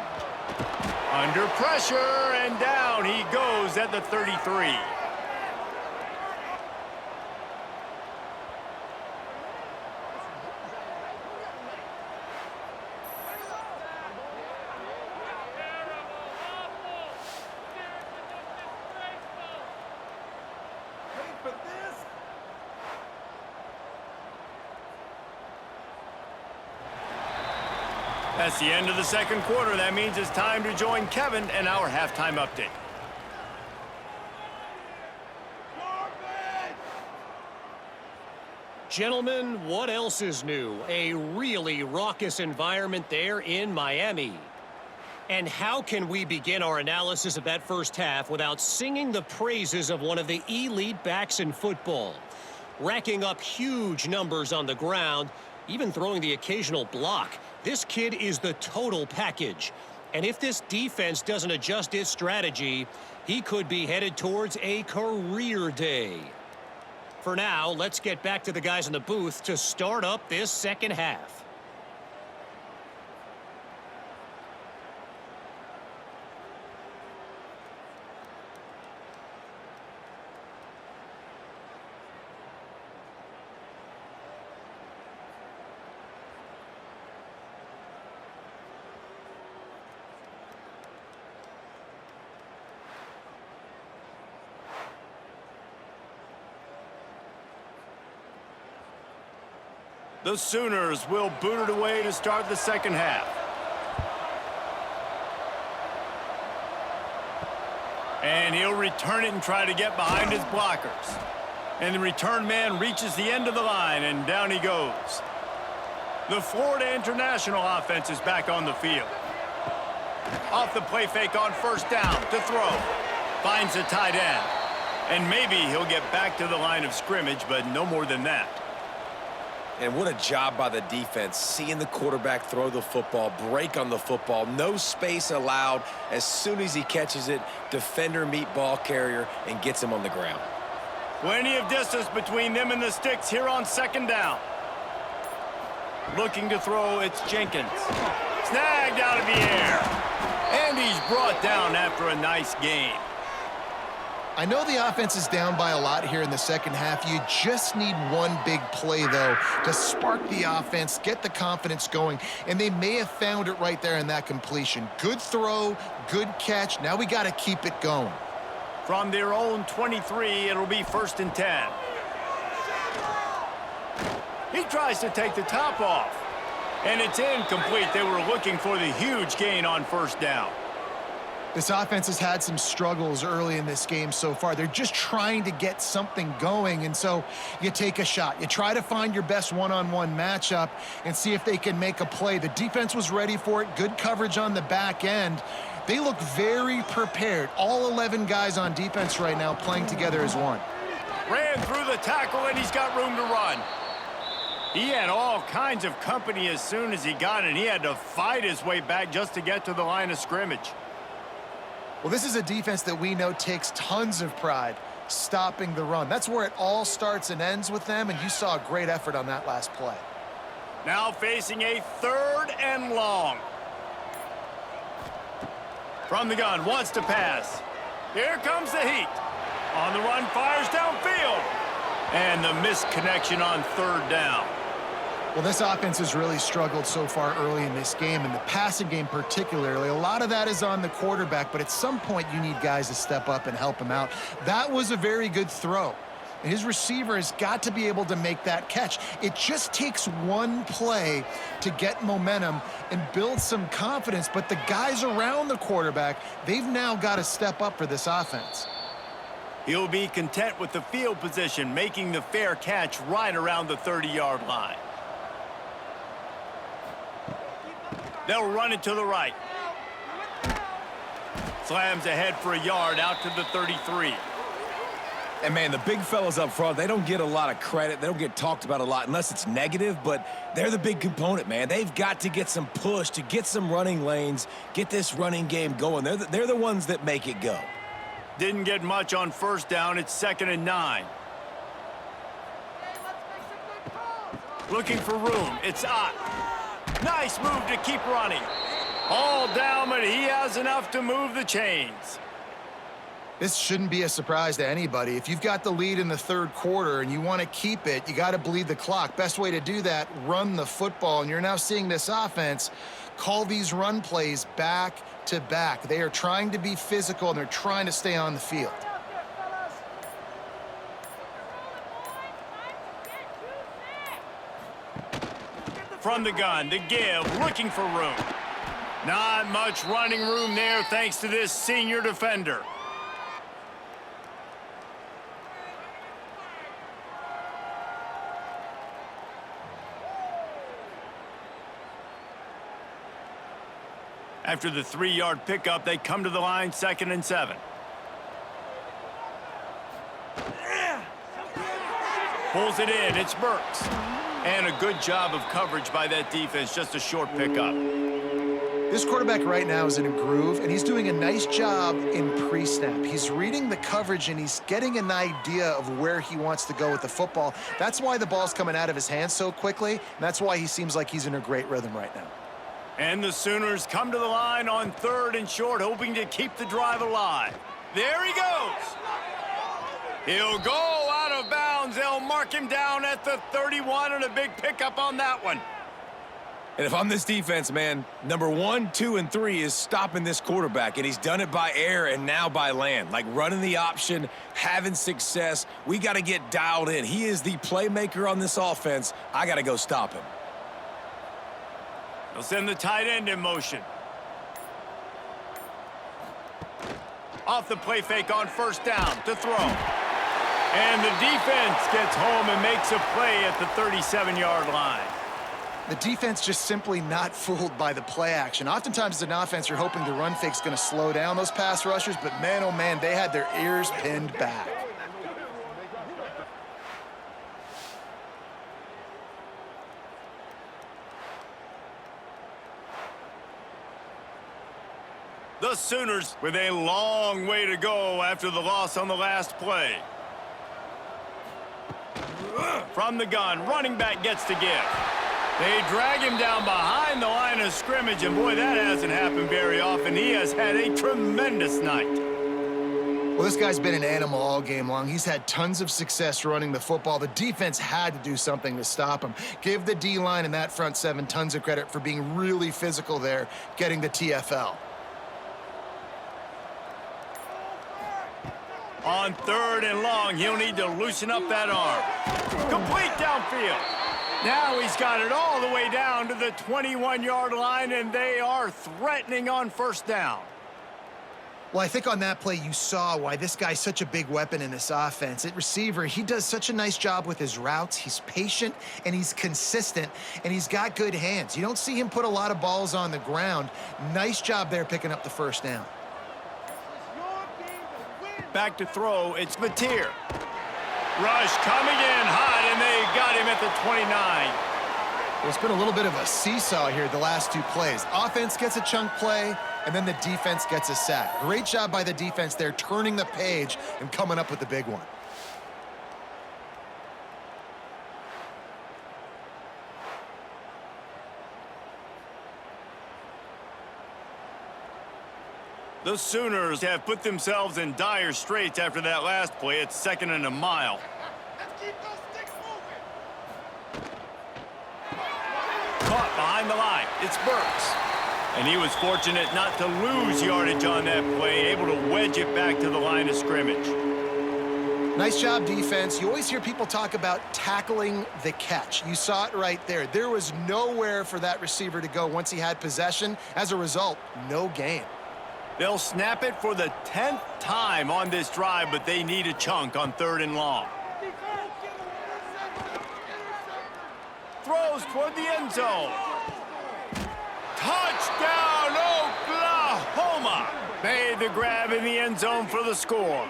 Under pressure, and down he goes at the 33. That's the end of the 2nd quarter. That means it's time to join Kevin and our halftime update. Gentlemen, what else is new? A really raucous environment there in Miami. And how can we begin our analysis of that first half without singing the praises of one of the elite backs in football? Racking up huge numbers on the ground, even throwing the occasional block. This kid is the total package. And if this defense doesn't adjust its strategy, he could be headed towards a career day. For now, let's get back to the guys in the booth to start up this second half. The Sooners will boot it away to start the second half. And he'll return it and try to get behind his blockers. And the return man reaches the end of the line, and down he goes. The Florida International offense is back on the field. Off the play fake on 1st down to throw. Finds a tight end. And maybe he'll get back to the line of scrimmage, but no more than that. And what a job by the defense, seeing the quarterback throw the football, break on the football, no space allowed. As soon as he catches it, defender meet ball carrier and gets him on the ground. Plenty of distance between them and the sticks here on 2nd down. Looking to throw, it's Jenkins. Snagged out of the air. And he's brought down after a nice gain. I know the offense is down by a lot here in the second half. You just need one big play, though, to spark the offense, get the confidence going, and they may have found it right there in that completion. Good throw, good catch. Now we got to keep it going. From their own 23, it'll be 1st and 10. He tries to take the top off. And it's incomplete. They were looking for the huge gain on 1st down. This offense has had some struggles early in this game so far. They're just trying to get something going, and so you take a shot. You try to find your best one-on-one matchup and see if they can make a play. The defense was ready for it. Good coverage on the back end. They look very prepared. All 11 guys on defense right now playing together as one. Ran through the tackle, and he's got room to run. He had all kinds of company as soon as he got it. He had to fight his way back just to get to the line of scrimmage. Well, this is a defense that we know takes tons of pride stopping the run. That's where it all starts and ends with them, and you saw a great effort on that last play. Now facing a 3rd and long. From the gun, wants to pass. Here comes the heat. On the run, fires downfield. And the missed connection on 3rd down. Well, this offense has really struggled so far early in this game, and the passing game particularly. A lot of that is on the quarterback, but at some point you need guys to step up and help him out. That was a very good throw. His receiver has got to be able to make that catch. It just takes one play to get momentum and build some confidence, but the guys around the quarterback, they've now got to step up for this offense. He'll be content with the field position, making the fair catch right around the 30-yard line. They'll run it to the right. Slams ahead for a yard out to the 33. And, man, the big fellas up front, they don't get a lot of credit. They don't get talked about a lot unless it's negative, but they're the big component, man. They've got to get some push, to get some running lanes, get this running game going. They're the ones that make it go. Didn't get much on 1st down. It's 2nd and 9. Looking for room. It's Ott. Nice move to keep running. All down, but he has enough to move the chains. This shouldn't be a surprise to anybody. If you've got the lead in the 3rd quarter and you want to keep it, you got to bleed the clock. Best way to do that, run the football. And you're now seeing this offense call these run plays back to back. They are trying to be physical, and they're trying to stay on the field. From the gun, the give, looking for room. Not much running room there thanks to this senior defender. After the 3-yard pickup, they come to the line, 2nd and 7. Pulls it in, it's Burks. And a good job of coverage by that defense, just a short pickup. This quarterback right now is in a groove, and he's doing a nice job in pre-snap. He's reading the coverage, and he's getting an idea of where he wants to go with the football. That's why the ball's coming out of his hands so quickly, and that's why he seems like he's in a great rhythm right now. And the Sooners come to the line on 3rd and short, hoping to keep the drive alive. There he goes. He'll go out of bounds. They'll mark him down at the 31, and a big pickup on that one. And if I'm this defense, man, number 1, 2, and 3 is stopping this quarterback, and he's done it by air and now by land. Like running the option, having success. We got to get dialed in. He is the playmaker on this offense. I got to go stop him. They'll send the tight end in motion. Off the play fake on 1st down to throw. And the defense gets home and makes a play at the 37-yard line. The defense just simply not fooled by the play action. Oftentimes as an offense, you're hoping the run fake's going to slow down those pass rushers, but man, oh man, they had their ears pinned back. The Sooners with a long way to go after the loss on the last play. From the gun, running back gets to give. They drag him down behind the line of scrimmage, and boy, that hasn't happened very often. He has had a tremendous night. Well, this guy's been an animal all game long. He's had tons of success running the football. The defense had to do something to stop him. Give the D-line and that front 7 tons of credit for being really physical there, getting the TFL. On 3rd and long, he'll need to loosen up that arm. Complete downfield. Now he's got it all the way down to the 21-yard line, and they are threatening on 1st down. Well, I think on that play you saw why this guy's such a big weapon in this offense. At receiver, he does such a nice job with his routes. He's patient, and he's consistent, and he's got good hands. You don't see him put a lot of balls on the ground. Nice job there picking up the 1st down. Back to throw, it's Mateer. Rush coming in hot, and they got him at the 29. Well, it's been a little bit of a seesaw here the last 2 plays. Offense gets a chunk play, and then the defense gets a sack. Great job by the defense there, turning the page and coming up with the big one. The Sooners have put themselves in dire straits after that last play. It's 2nd and a mile. Caught behind the line. It's Burks. And he was fortunate not to lose yardage on that play, able to wedge it back to the line of scrimmage. Nice job, defense. You always hear people talk about tackling the catch. You saw it right there. There was nowhere for that receiver to go once he had possession. As a result, no gain. They'll snap it for the 10th time on this drive, but they need a chunk on 3rd and long. Throws toward the end zone. Touchdown, Oklahoma! Made the grab in the end zone for the score.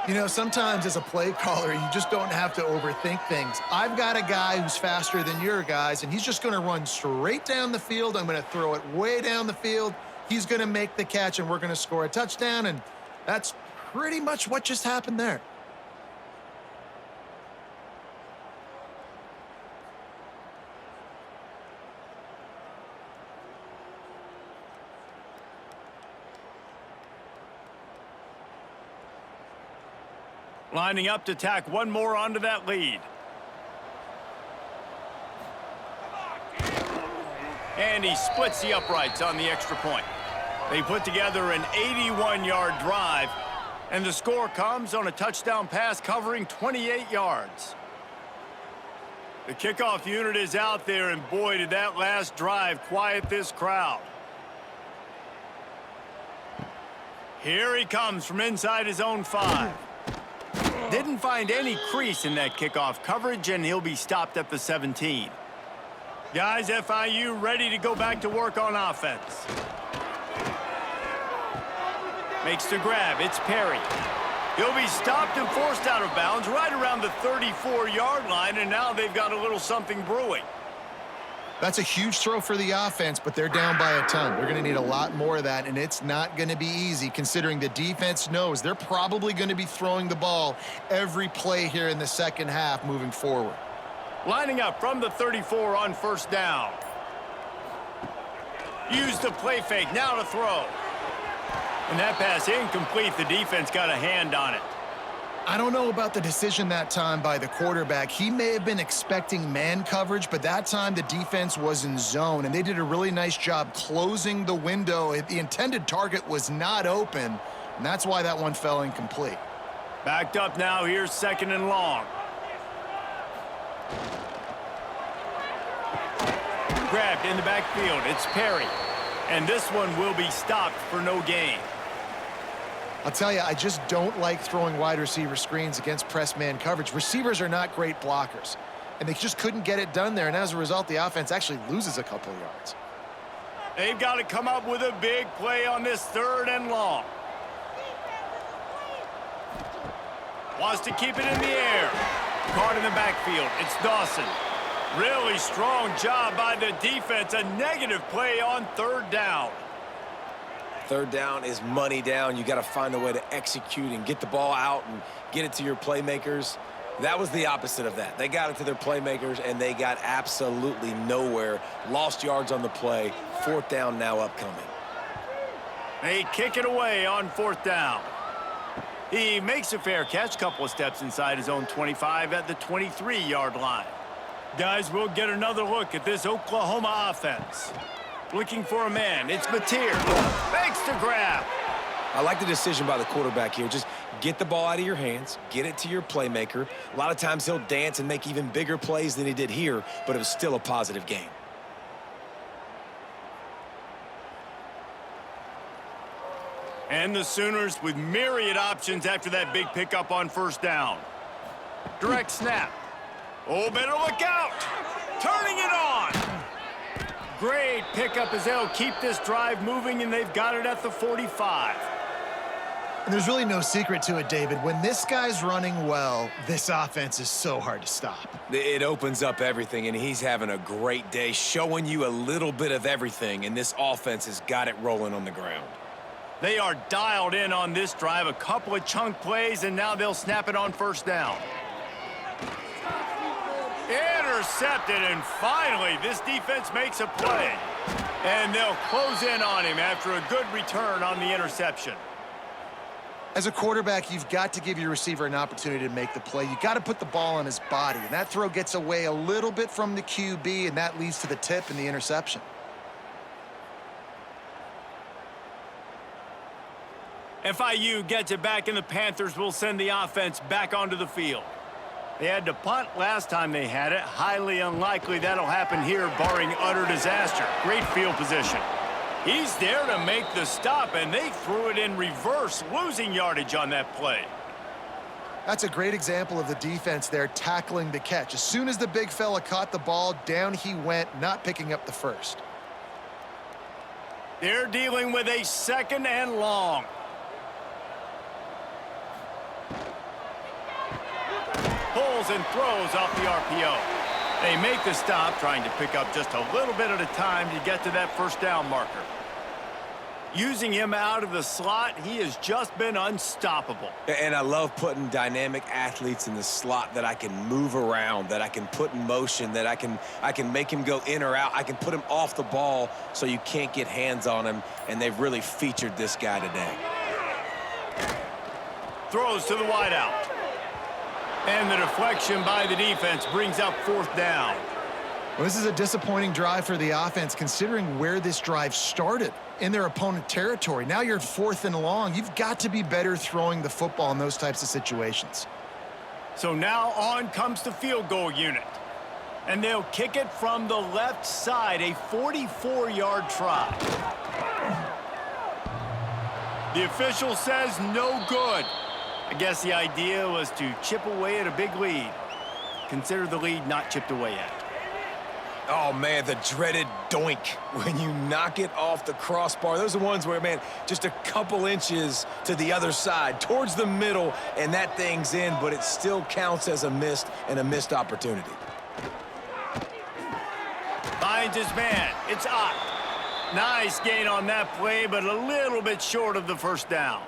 You know, sometimes as a play caller, you just don't have to overthink things. I've got a guy who's faster than your guys, and he's just going to run straight down the field. I'm going to throw it way down the field. He's going to make the catch, and we're going to score a touchdown, and that's pretty much what just happened there. Lining up to tack one more onto that lead. And he splits the uprights on the extra point. They put together an 81-yard drive, and the score comes on a touchdown pass covering 28 yards. The kickoff unit is out there, and boy, did that last drive quiet this crowd. Here he comes from inside his own 5. Didn't find any crease in that kickoff coverage, and he'll be stopped at the 17. Guys, FIU ready to go back to work on offense. Makes the grab. It's Perry. He'll be stopped and forced out of bounds right around the 34-yard line, and now they've got a little something brewing. That's a huge throw for the offense, but they're down by a ton. They're going to need a lot more of that, and it's not going to be easy considering the defense knows they're probably going to be throwing the ball every play here in the second half moving forward. Lining up from the 34 on 1st down. Use the play fake, now to throw. And that pass incomplete. The defense got a hand on it. I don't know about the decision that time by the quarterback. He may have been expecting man coverage, but that time the defense was in zone, and they did a really nice job closing the window. The intended target was not open, and that's why that one fell incomplete. Backed up now, here's 2nd and long. Grabbed in the backfield, it's Perry. And this one will be stopped for no gain. I'll tell you, I just don't like throwing wide receiver screens against press man coverage. Receivers are not great blockers, and they just couldn't get it done there, and as a result, the offense actually loses a couple of yards. They've got to come up with a big play on this 3rd and long. Wants to keep it in the air. Caught in the backfield, it's Dawson. Really strong job by the defense. A negative play on 3rd down. 3rd down is money down. You got to find a way to execute and get the ball out and get it to your playmakers. That was the opposite of that. They got it to their playmakers, and they got absolutely nowhere. Lost yards on the play. 4th down now upcoming. They kick it away on 4th down. He makes a fair catch, couple of steps inside his own 25 at the 23-yard line. Guys, we'll get another look at this Oklahoma offense. Looking for a man, it's Mateer. Makes the grab. I like the decision by the quarterback here. Just get the ball out of your hands, get it to your playmaker. A lot of times he'll dance and make even bigger plays than he did here, but it was still a positive game. And the Sooners with myriad options after that big pickup on first down. Direct snap. Oh, better look out. Turning it on. Great pickup as they'll keep this drive moving, and they've got it at the 45. And there's really no secret to it, David. When this guy's running well, this offense is so hard to stop. It opens up everything, and he's having a great day, showing you a little bit of everything, and this offense has got it rolling on the ground. They are dialed in on this drive, a couple of chunk plays, and now they'll snap it on first down. Intercepted, and finally this defense makes a play. And they'll close in on him after a good return on the interception. As a quarterback, you've got to give your receiver an opportunity to make the play. You've got to put the ball on his body, and that throw gets away a little bit from the QB, and that leads to the tip and the interception. FIU gets it back, and the Panthers will send the offense back onto the field. They had to punt last time they had it. Highly unlikely that'll happen here, barring utter disaster. Great field position. He's there to make the stop, and they threw it in reverse, losing yardage on that play. That's a great example of the defense there tackling the catch. As soon as the big fella caught the ball, down he went, not picking up the first. They're dealing with a second and long. Pulls and throws off the RPO. They make the stop, trying to pick up just a little bit at a time to get to that first down marker. Using him out of the slot, he has just been unstoppable. And I love putting dynamic athletes in the slot that I can move around, that I can put in motion, that I can make him go in or out. I can put him off the ball so you can't get hands on him, and they've really featured this guy today. Throws to the wideout. And the deflection by the defense brings up fourth down. Well, this is a disappointing drive for the offense, considering where this drive started in their opponent territory. Now you're 4th and long. You've got to be better throwing the football in those types of situations. So now on comes the field goal unit. And they'll kick it from the left side, a 44-yard try. The official says no good. I guess the idea was to chip away at a big lead. Consider the lead not chipped away yet. Oh, man, the dreaded doink when you knock it off the crossbar. Those are ones where, man, just a couple inches to the other side, towards the middle, and that thing's in, but it still counts as a missed opportunity. Finds his man. It's Ott. Nice gain on that play, but a little bit short of the first down.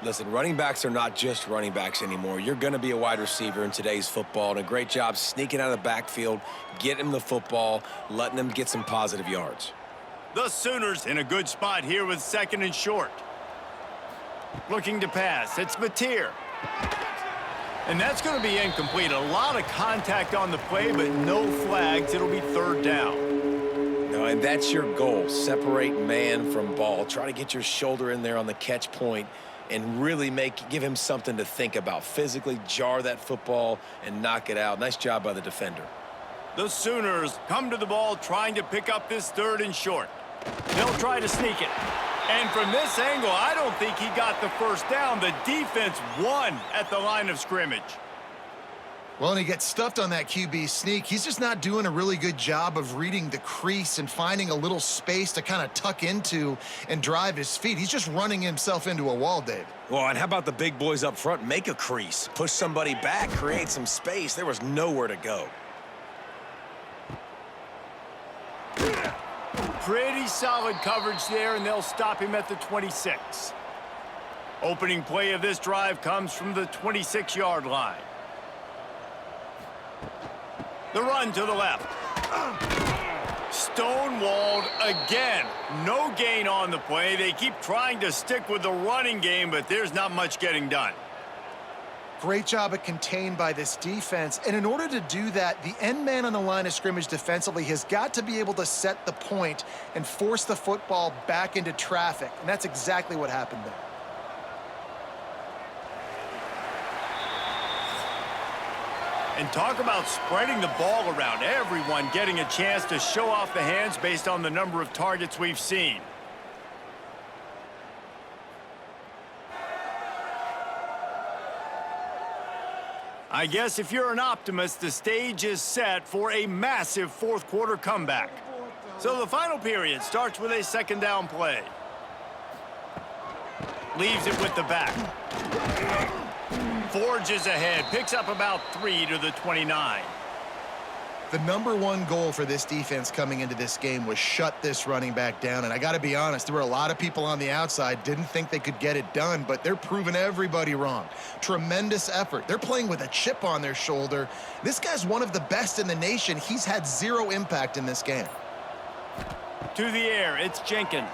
Listen, running backs are not just running backs anymore. You're going to be a wide receiver in today's football, and a great job sneaking out of the backfield, getting him the football, letting him get some positive yards. The Sooners in a good spot here with 2nd and short. Looking to pass. It's Mateer. And that's going to be incomplete. A lot of contact on the play, but no flags. It'll be 3rd down. No, and that's your goal. Separate man from ball. Try to get your shoulder in there on the catch point and really give him something to think about. Physically jar that football and knock it out. Nice job by the defender. The Sooners come to the ball trying to pick up this 3rd and short. They'll try to sneak it. And from this angle, I don't think he got the first down. The defense won at the line of scrimmage. Well, and he gets stuffed on that QB sneak. He's just not doing a really good job of reading the crease and finding a little space to kind of tuck into and drive his feet. He's just running himself into a wall, Dave. Well, and how about the big boys up front? Make a crease. Push somebody back. Create some space. There was nowhere to go. Pretty solid coverage there, and they'll stop him at the 26. Opening play of this drive comes from the 26-yard line. The run to the left. Stonewalled again. No gain on the play. They keep trying to stick with the running game, but there's not much getting done. Great job at contained by this defense. And in order to do that, the end man on the line of scrimmage defensively has got to be able to set the point and force the football back into traffic. And that's exactly what happened there. And talk about spreading the ball around. Everyone getting a chance to show off the hands based on the number of targets we've seen. I guess if you're an optimist, the stage is set for a massive fourth quarter comeback. So the final period starts with a second down play. Leaves it with the back. Forges ahead, picks up about 3 to the 29. The number one goal for this defense coming into this game was shut this running back down. And I got to be honest, there were a lot of people on the outside didn't think they could get it done, but they're proving everybody wrong. Tremendous effort. They're playing with a chip on their shoulder. This guy's one of the best in the nation. He's had zero impact in this game. To the air, it's Jenkins.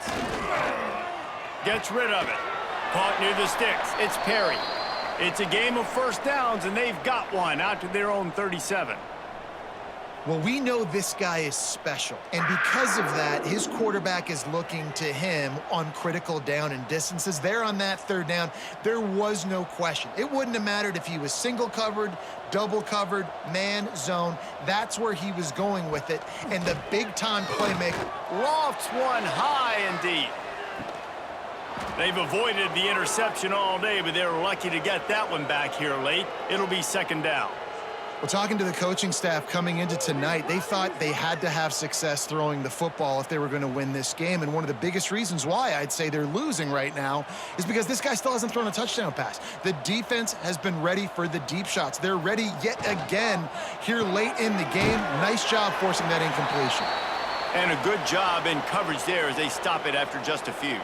Gets rid of it. Caught near the sticks. It's Perry. It's a game of first downs, and they've got one out to their own 37. Well, we know this guy is special, and because of that, his quarterback is looking to him on critical down and distances. There on that third down, there was no question. It wouldn't have mattered if he was single covered, double covered, man, zone. That's where he was going with it, and the big-time playmaker Lofts one high and deep. They've avoided the interception all day, but they're lucky to get that one back here late. It'll be second down. Well, talking to the coaching staff coming into tonight, they thought they had to have success throwing the football if they were going to win this game. And one of the biggest reasons why I'd say they're losing right now is because this guy still hasn't thrown a touchdown pass. The defense has been ready for the deep shots. They're ready yet again here late in the game. Nice job forcing that incompletion. And a good job in coverage there as they stop it after just a few.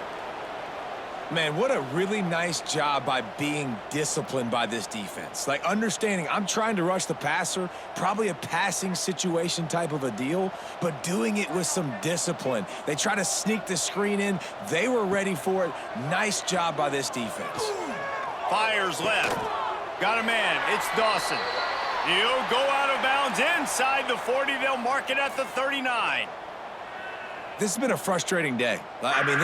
Man, what a really nice job by being disciplined by this defense. Like, understanding I'm trying to rush the passer, probably a passing situation type of a deal, but doing it with some discipline. They try to sneak the screen in. They were ready for it. Nice job by this defense. Fires left. Got a man. It's Dawson. He'll go out of bounds inside the 40. They'll mark it at the 39. This has been a frustrating day. I mean,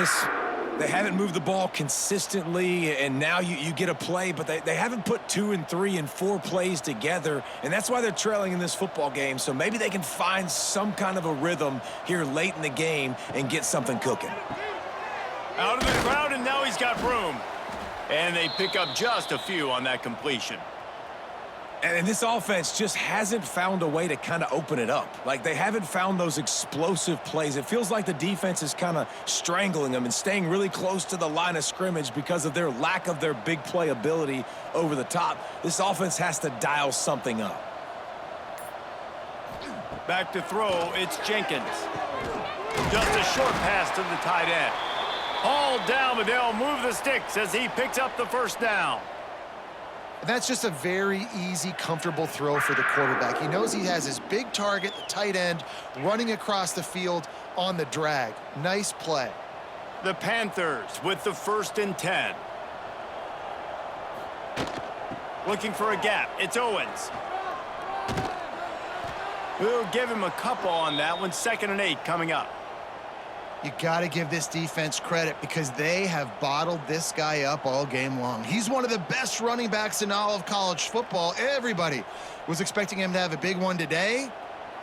they haven't moved the ball consistently, and now you get a play, but they haven't put 2 and 3 and 4 plays together, and that's why they're trailing in this football game. So maybe they can find some kind of a rhythm here late in the game and get something cooking. Out of the crowd, and now he's got room. And they pick up just a few on that completion. And this offense just hasn't found a way to kind of open it up. Like, they haven't found those explosive plays. It feels like the defense is kind of strangling them and staying really close to the line of scrimmage because of their lack of their big play ability over the top. This offense has to dial something up. Back to throw, it's Jenkins. Just a short pass to the tight end. Hauled down, but they'll move the sticks as he picks up the first down. That's just a very easy, comfortable throw for the quarterback. He knows he has his big target, the tight end, running across the field on the drag. Nice play. The Panthers with the 1st and 10. Looking for a gap. It's Owens. We'll give him a couple on that one. 2nd and 8 coming up. You got to give this defense credit because they have bottled this guy up all game long. He's one of the best running backs in all of college football. Everybody was expecting him to have a big one today.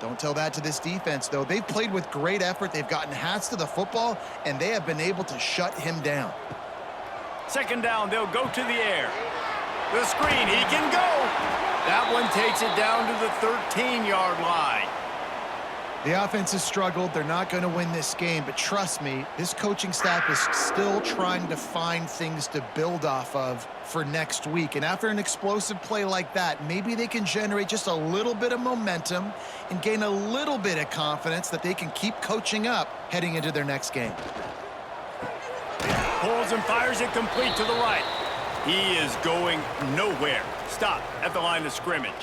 Don't tell that to this defense, though. They've played with great effort. They've gotten hats to the football, and they have been able to shut him down. 2nd down, they'll go to the air. The screen, he can go. That one takes it down to the 13-yard line. The offense has struggled. They're not going to win this game, but trust me, this coaching staff is still trying to find things to build off of for next week. And after an explosive play like that, maybe they can generate just a little bit of momentum and gain a little bit of confidence that they can keep coaching up heading into their next game. Pulls and fires it complete to the right. He is going nowhere. Stop at the line of scrimmage.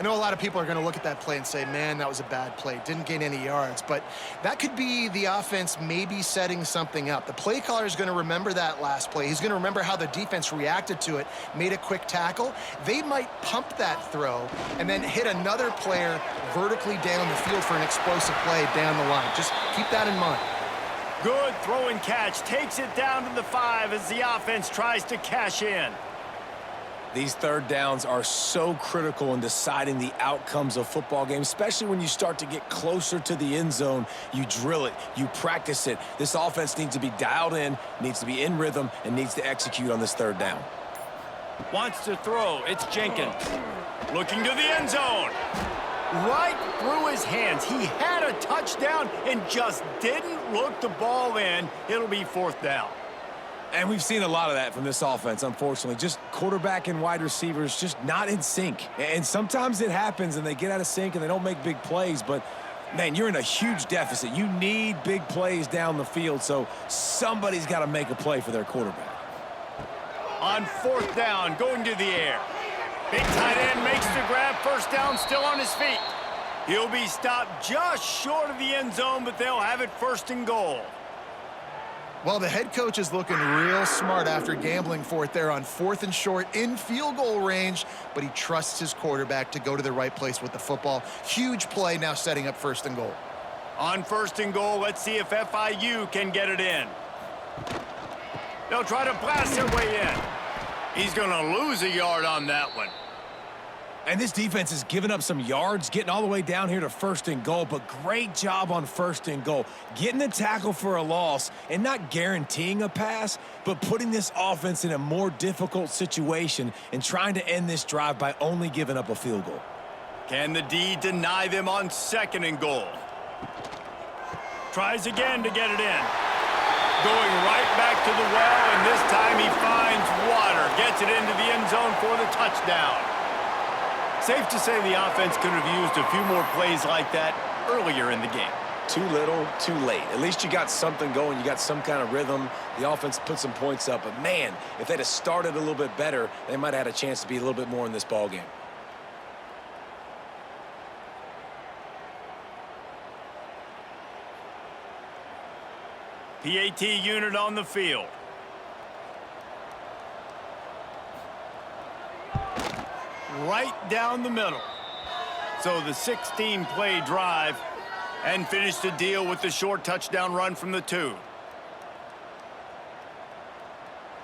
I know a lot of people are going to look at that play and say, man, that was a bad play. Didn't gain any yards. But that could be the offense maybe setting something up. The play caller is going to remember that last play. He's going to remember how the defense reacted to it, made a quick tackle. They might pump that throw and then hit another player vertically down the field for an explosive play down the line. Just keep that in mind. Good throw and catch. Takes it down to the 5 as the offense tries to cash in. These third downs are so critical in deciding the outcomes of football games, especially when you start to get closer to the end zone. You drill it, you practice it. This offense needs to be dialed in, needs to be in rhythm, and needs to execute on this third down. Wants to throw. It's Jenkins. Looking to the end zone. Right through his hands. He had a touchdown and just didn't look the ball in. It'll be 4th down. And we've seen a lot of that from this offense, unfortunately. Just quarterback and wide receivers just not in sync. And sometimes it happens and they get out of sync and they don't make big plays. But, man, you're in a huge deficit. You need big plays down the field, so somebody's got to make a play for their quarterback. On 4th down, going to the air. Big tight end makes the grab. First down, still on his feet. He'll be stopped just short of the end zone, but they'll have it 1st and goal. Well, the head coach is looking real smart after gambling for it there on 4th and short in field goal range, but he trusts his quarterback to go to the right place with the football. Huge play now setting up 1st and goal. On 1st and goal, let's see if FIU can get it in. They'll try to blast their way in. He's going to lose a yard on that one. And this defense has given up some yards, getting all the way down here to 1st and goal, but great job on 1st and goal. Getting the tackle for a loss and not guaranteeing a pass, but putting this offense in a more difficult situation and trying to end this drive by only giving up a field goal. Can the D deny them on 2nd and goal? Tries again to get it in. Going right back to the well, and this time he finds water. Gets it into the end zone for the touchdown. Safe to say the offense could have used a few more plays like that earlier in the game. Too little, too late. At least you got something going. You got some kind of rhythm. The offense put some points up. But, man, if they'd have started a little bit better, they might have had a chance to be a little bit more in this ballgame. PAT unit on the field. Right down the middle. So the 16-play drive and finish the deal with the short touchdown run from the 2.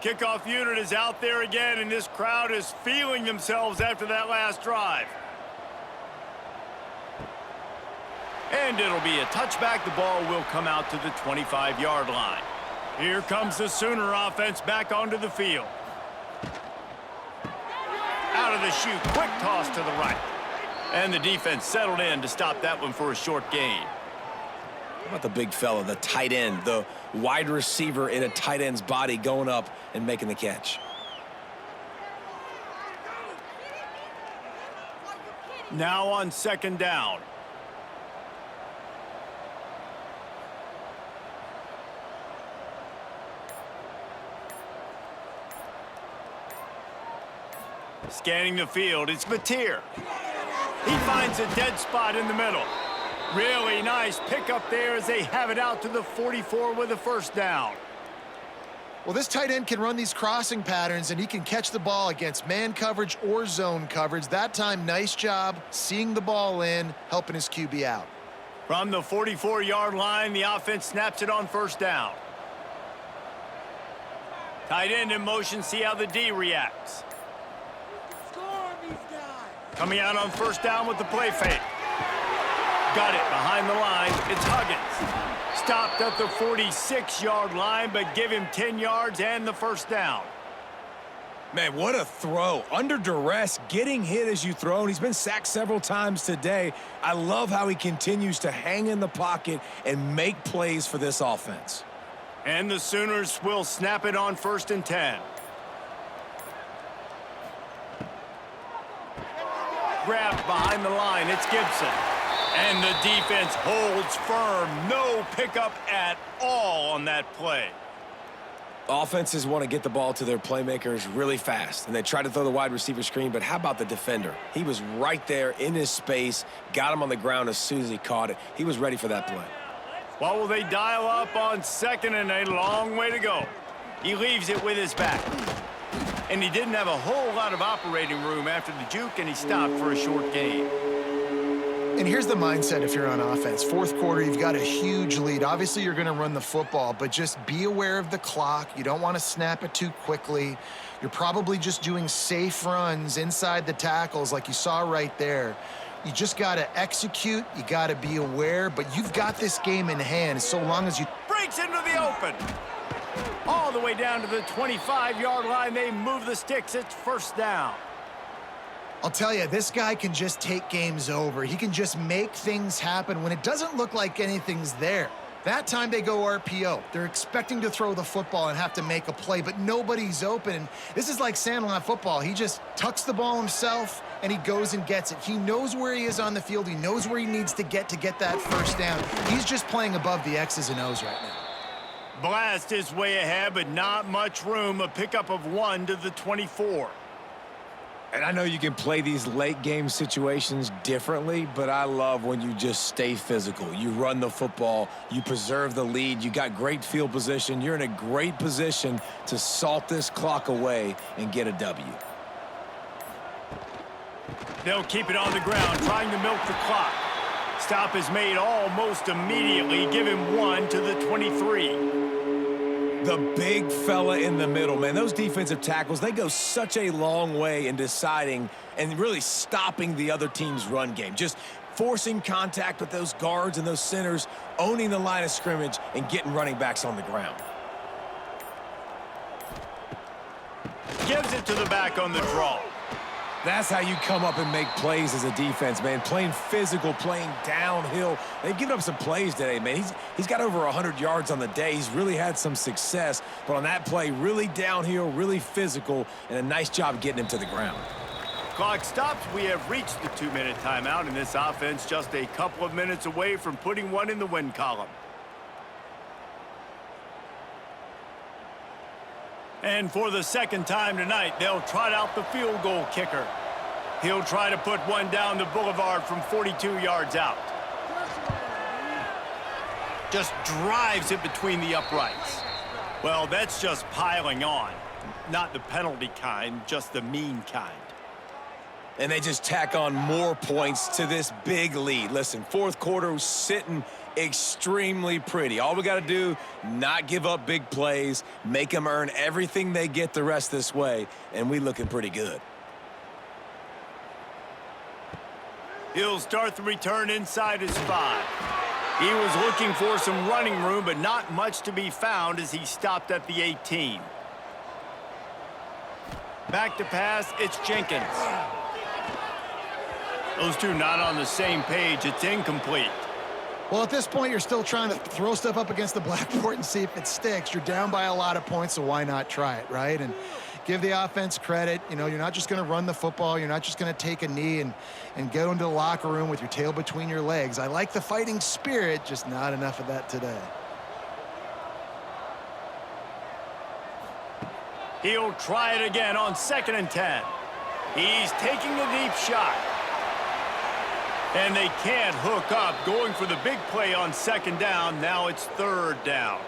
Kickoff unit is out there again, and this crowd is feeling themselves after that last drive. And it'll be a touchback. The ball will come out to the 25-yard line. Here comes the Sooner offense back onto the field. Out of the chute, quick toss to the right. And the defense settled in to stop that one for a short gain. How about the big fella, the tight end, the wide receiver in a tight end's body going up and making the catch? Now on 2nd down. Scanning the field, it's Mateer. He finds a dead spot in the middle. Really nice pickup there as they have it out to the 44 with a 1st down. Well, this tight end can run these crossing patterns, and he can catch the ball against man coverage or zone coverage. That time, nice job seeing the ball in, helping his QB out. From the 44-yard line, the offense snaps it on 1st down. Tight end in motion, see how the D reacts. Coming out on 1st down with the play fake. Got it behind the line. It's Huggins. Stopped at the 46-yard line, but give him 10 yards and the 1st down. Man, what a throw. Under duress, getting hit as you throw, and he's been sacked several times today. I love how he continues to hang in the pocket and make plays for this offense. And the Sooners will snap it on 1st and 10. Grabbed behind the line, it's Gibson. And the defense holds firm. No pickup at all on that play. Offenses want to get the ball to their playmakers really fast, and they try to throw the wide receiver screen, but how about the defender? He was right there in his space, got him on the ground as soon as he caught it. He was ready for that play. What will they dial up on second and a long way to go? He leaves it with his back. And he didn't have a whole lot of operating room after the juke, and he stopped for a short gain. And here's the mindset if you're on offense. Fourth quarter, you've got a huge lead. Obviously, you're going to run the football, but just be aware of the clock. You don't want to snap it too quickly. You're probably just doing safe runs inside the tackles like you saw right there. You just got to execute. You got to be aware, but you've got this game in hand so long as you... Breaks into the open. All the way down to the 25-yard line. They move the sticks. It's first down. I'll tell you, this guy can just take games over. He can just make things happen when it doesn't look like anything's there. That time they go RPO. They're expecting to throw the football and have to make a play, but nobody's open. And this is like Sandlot football. He just tucks the ball himself, and he goes and gets it. He knows where he is on the field. He knows where he needs to get that first down. He's just playing above the X's and O's right now. Blast his way ahead, but not much room. A pickup of 1 to the 24. And I know you can play these late game situations differently, but I love when you just stay physical. You run the football, you preserve the lead, you got great field position. You're in a great position to salt this clock away and get a W. They'll keep it on the ground, trying to milk the clock. Stop is made almost immediately. Give him 1 to the 23. The big fella in the middle, man. Those defensive tackles, they go such a long way in deciding and really stopping the other team's run game. Just forcing contact with those guards and those centers, owning the line of scrimmage, and getting running backs on the ground. Gives it to the back on the draw. That's how you come up and make plays as a defense, man. Playing physical, playing downhill. They've given up some plays today, man. He's got over 100 yards on the day. He's really had some success. But on that play, really downhill, really physical, and a nice job getting him to the ground. Clock stops. We have reached the 2-minute timeout, and this offense just a couple of minutes away from putting one in the win column. And for the second time tonight, they'll trot out the field goal kicker. He'll try to put one down the boulevard from 42 yards out. Just drives it between the uprights. Well, that's just piling on. Not the penalty kind, just the mean kind. And they just tack on more points to this big lead. Listen, fourth quarter was sitting extremely pretty. All we got to do, not give up big plays, make them earn everything they get the rest this way, and we looking pretty good. He'll start the return inside his 5. He was looking for some running room, but not much to be found as he stopped at the 18. Back to pass, it's Jenkins. Those two not on the same page. It's incomplete. Well, at this point, you're still trying to throw stuff up against the blackboard and see if it sticks. You're down by a lot of points, so why not try it, right? And give the offense credit. You know, you're not just going to run the football. You're not just going to take a knee and go into the locker room with your tail between your legs. I like the fighting spirit, just not enough of that today. He'll try it again on 2nd and 10. He's taking the deep shot. And they can't hook up, going for the big play on 2nd down. Now it's 3rd down.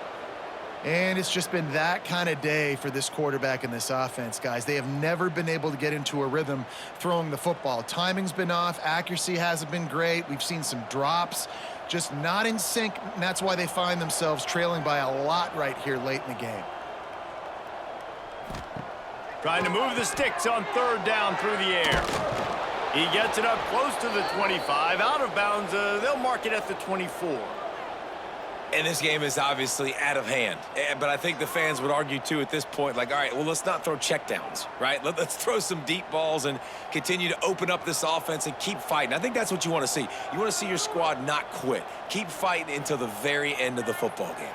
And it's just been that kind of day for this quarterback and this offense, guys. They have never been able to get into a rhythm throwing the football. Timing's been off. Accuracy hasn't been great. We've seen some drops, just not in sync. And that's why they find themselves trailing by a lot right here late in the game. Trying to move the sticks on 3rd down through the air. He gets it up close to the 25. Out of bounds, they'll mark it at the 24. And this game is obviously out of hand. But I think the fans would argue, too, at this point, like, all right, well, let's not throw checkdowns, right? Let's throw some deep balls and continue to open up this offense and keep fighting. I think that's what you want to see. You want to see your squad not quit. Keep fighting until the very end of the football game.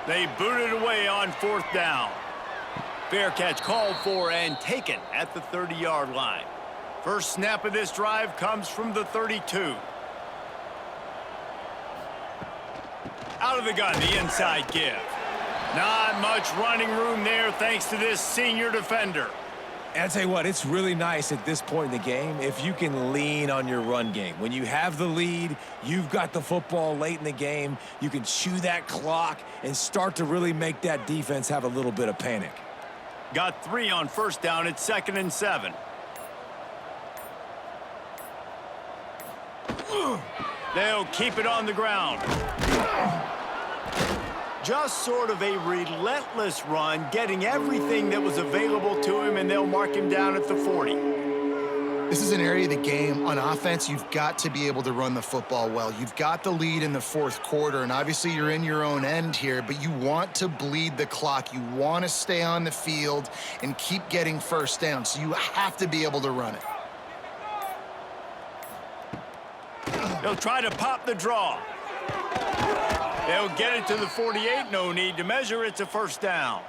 They boot it away on 4th down. Fair catch called for and taken at the 30-yard line. First snap of this drive comes from the 32. Out of the gun, the inside give. Not much running room there thanks to this senior defender. And I tell you what, it's really nice at this point in the game if you can lean on your run game. When you have the lead, you've got the football late in the game, you can chew that clock and start to really make that defense have a little bit of panic. Got 3 on first down at 2nd and 7. They'll keep it on the ground. Just sort of a relentless run, getting everything that was available to him, and they'll mark him down at the 40. This is an area of the game on offense you've got to be able to run the football well. You've got the lead in the 4th quarter, and obviously you're in your own end here, but you want to bleed the clock. You want to stay on the field and keep getting first down, so you have to be able to run it. They'll try to pop the draw. They'll get it to the 48. No need to measure. It's a first down.